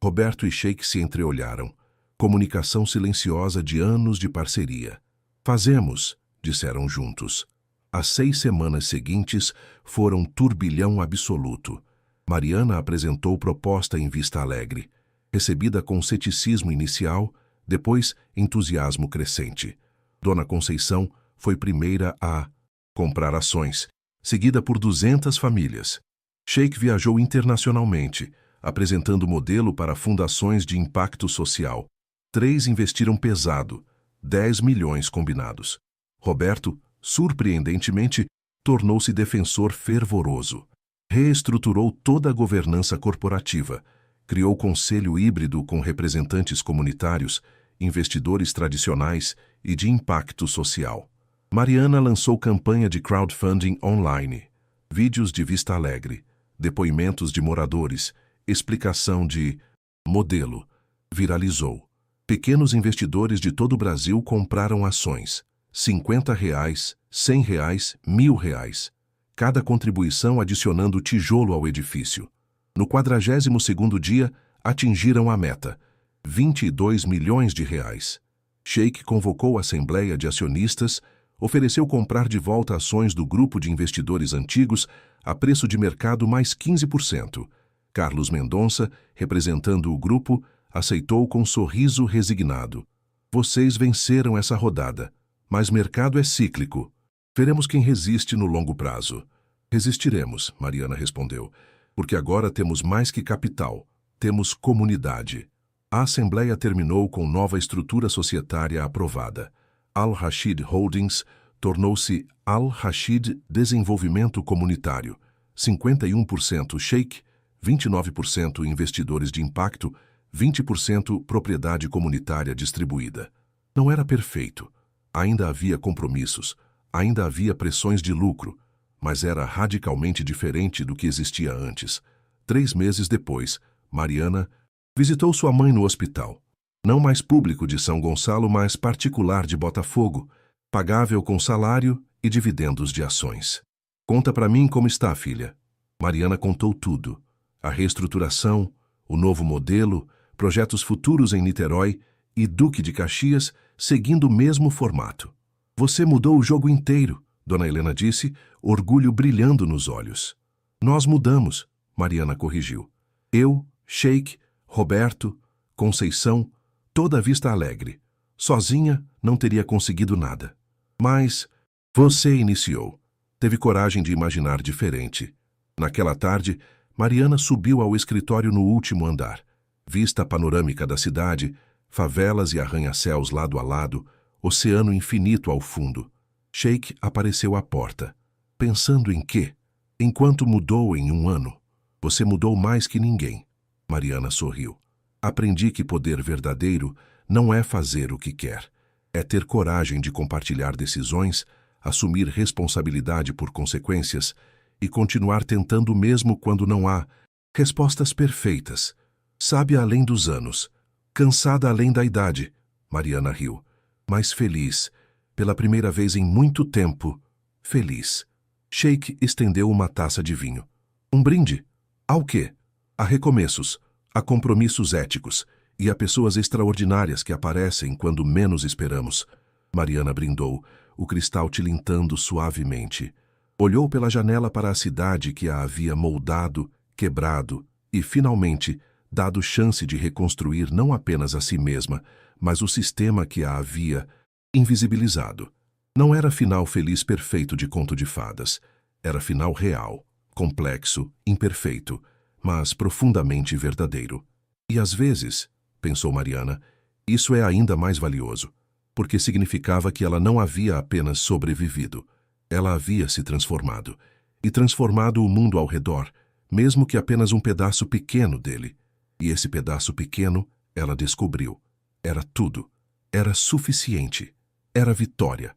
Roberto e Sheikh se entreolharam. Comunicação silenciosa de anos de parceria. Fazemos, disseram juntos. As 6 semanas seguintes foram turbilhão absoluto. Mariana apresentou proposta em Vista Alegre, recebida com ceticismo inicial, depois entusiasmo crescente. Dona Conceição foi primeira a comprar ações, seguida por 200 famílias. Sheikh viajou internacionalmente, apresentando modelo para fundações de impacto social. 3 investiram pesado, 10 milhões combinados. Roberto, surpreendentemente, tornou-se defensor fervoroso. Reestruturou toda a governança corporativa, criou conselho híbrido com representantes comunitários, investidores tradicionais e de impacto social. Mariana lançou campanha de crowdfunding online, vídeos de Vista Alegre, depoimentos de moradores, explicação de modelo. Viralizou. Pequenos investidores de todo o Brasil compraram ações. R$ 50, R$ 100, R$ 1.000. Cada contribuição adicionando tijolo ao edifício. No 42º dia, atingiram a meta, 22 milhões de reais. Sheikh convocou a assembleia de acionistas, ofereceu comprar de volta ações do grupo de investidores antigos a preço de mercado mais 15%. Carlos Mendonça, representando o grupo, aceitou com sorriso resignado. Vocês venceram essa rodada, mas mercado é cíclico. Veremos quem resiste no longo prazo. Resistiremos, Mariana respondeu, porque agora temos mais que capital, temos comunidade. A Assembleia terminou com nova estrutura societária aprovada. Al-Rashid Holdings tornou-se Al-Rashid Desenvolvimento Comunitário, 51% Sheikh, 29% investidores de impacto, 20% propriedade comunitária distribuída. Não era perfeito. Ainda havia compromissos, ainda havia pressões de lucro, mas era radicalmente diferente do que existia antes. 3 meses depois, Mariana visitou sua mãe no hospital. Não mais público de São Gonçalo, mas particular de Botafogo, pagável com salário e dividendos de ações. Conta para mim como está, filha. Mariana contou tudo. A reestruturação, o novo modelo, projetos futuros em Niterói e Duque de Caxias, seguindo o mesmo formato. Você mudou o jogo inteiro, Dona Helena disse, orgulho brilhando nos olhos. Nós mudamos, Mariana corrigiu. Eu, Sheikh, Roberto, Conceição, toda a vista alegre. Sozinha, não teria conseguido nada. Mas você iniciou. Teve coragem de imaginar diferente. Naquela tarde, Mariana subiu ao escritório no último andar. Vista panorâmica da cidade, favelas e arranha-céus lado a lado, oceano infinito ao fundo. Sheik apareceu à porta. Pensando em quê? Enquanto mudou em um ano. Você mudou mais que ninguém. Mariana sorriu. Aprendi que poder verdadeiro não é fazer o que quer. É ter coragem de compartilhar decisões, assumir responsabilidade por consequências e continuar tentando mesmo quando não há respostas perfeitas. Sábia além dos anos, cansada além da idade. Mariana riu. Mas feliz, pela primeira vez em muito tempo, feliz. Sheik estendeu uma taça de vinho. Um brinde? Ao quê? A recomeços, a compromissos éticos e a pessoas extraordinárias que aparecem quando menos esperamos. Mariana brindou, o cristal tilintando suavemente. Olhou pela janela para a cidade que a havia moldado, quebrado e, finalmente, dado chance de reconstruir não apenas a si mesma, mas o sistema que a havia invisibilizado. Não era final feliz perfeito de conto de fadas. Era final real, complexo, imperfeito, mas profundamente verdadeiro. E às vezes, pensou Mariana, isso é ainda mais valioso, porque significava que ela não havia apenas sobrevivido. Ela havia se transformado, e transformado o mundo ao redor, mesmo que apenas um pedaço pequeno dele. E esse pedaço pequeno, ela descobriu. Era tudo. Era suficiente. Era vitória.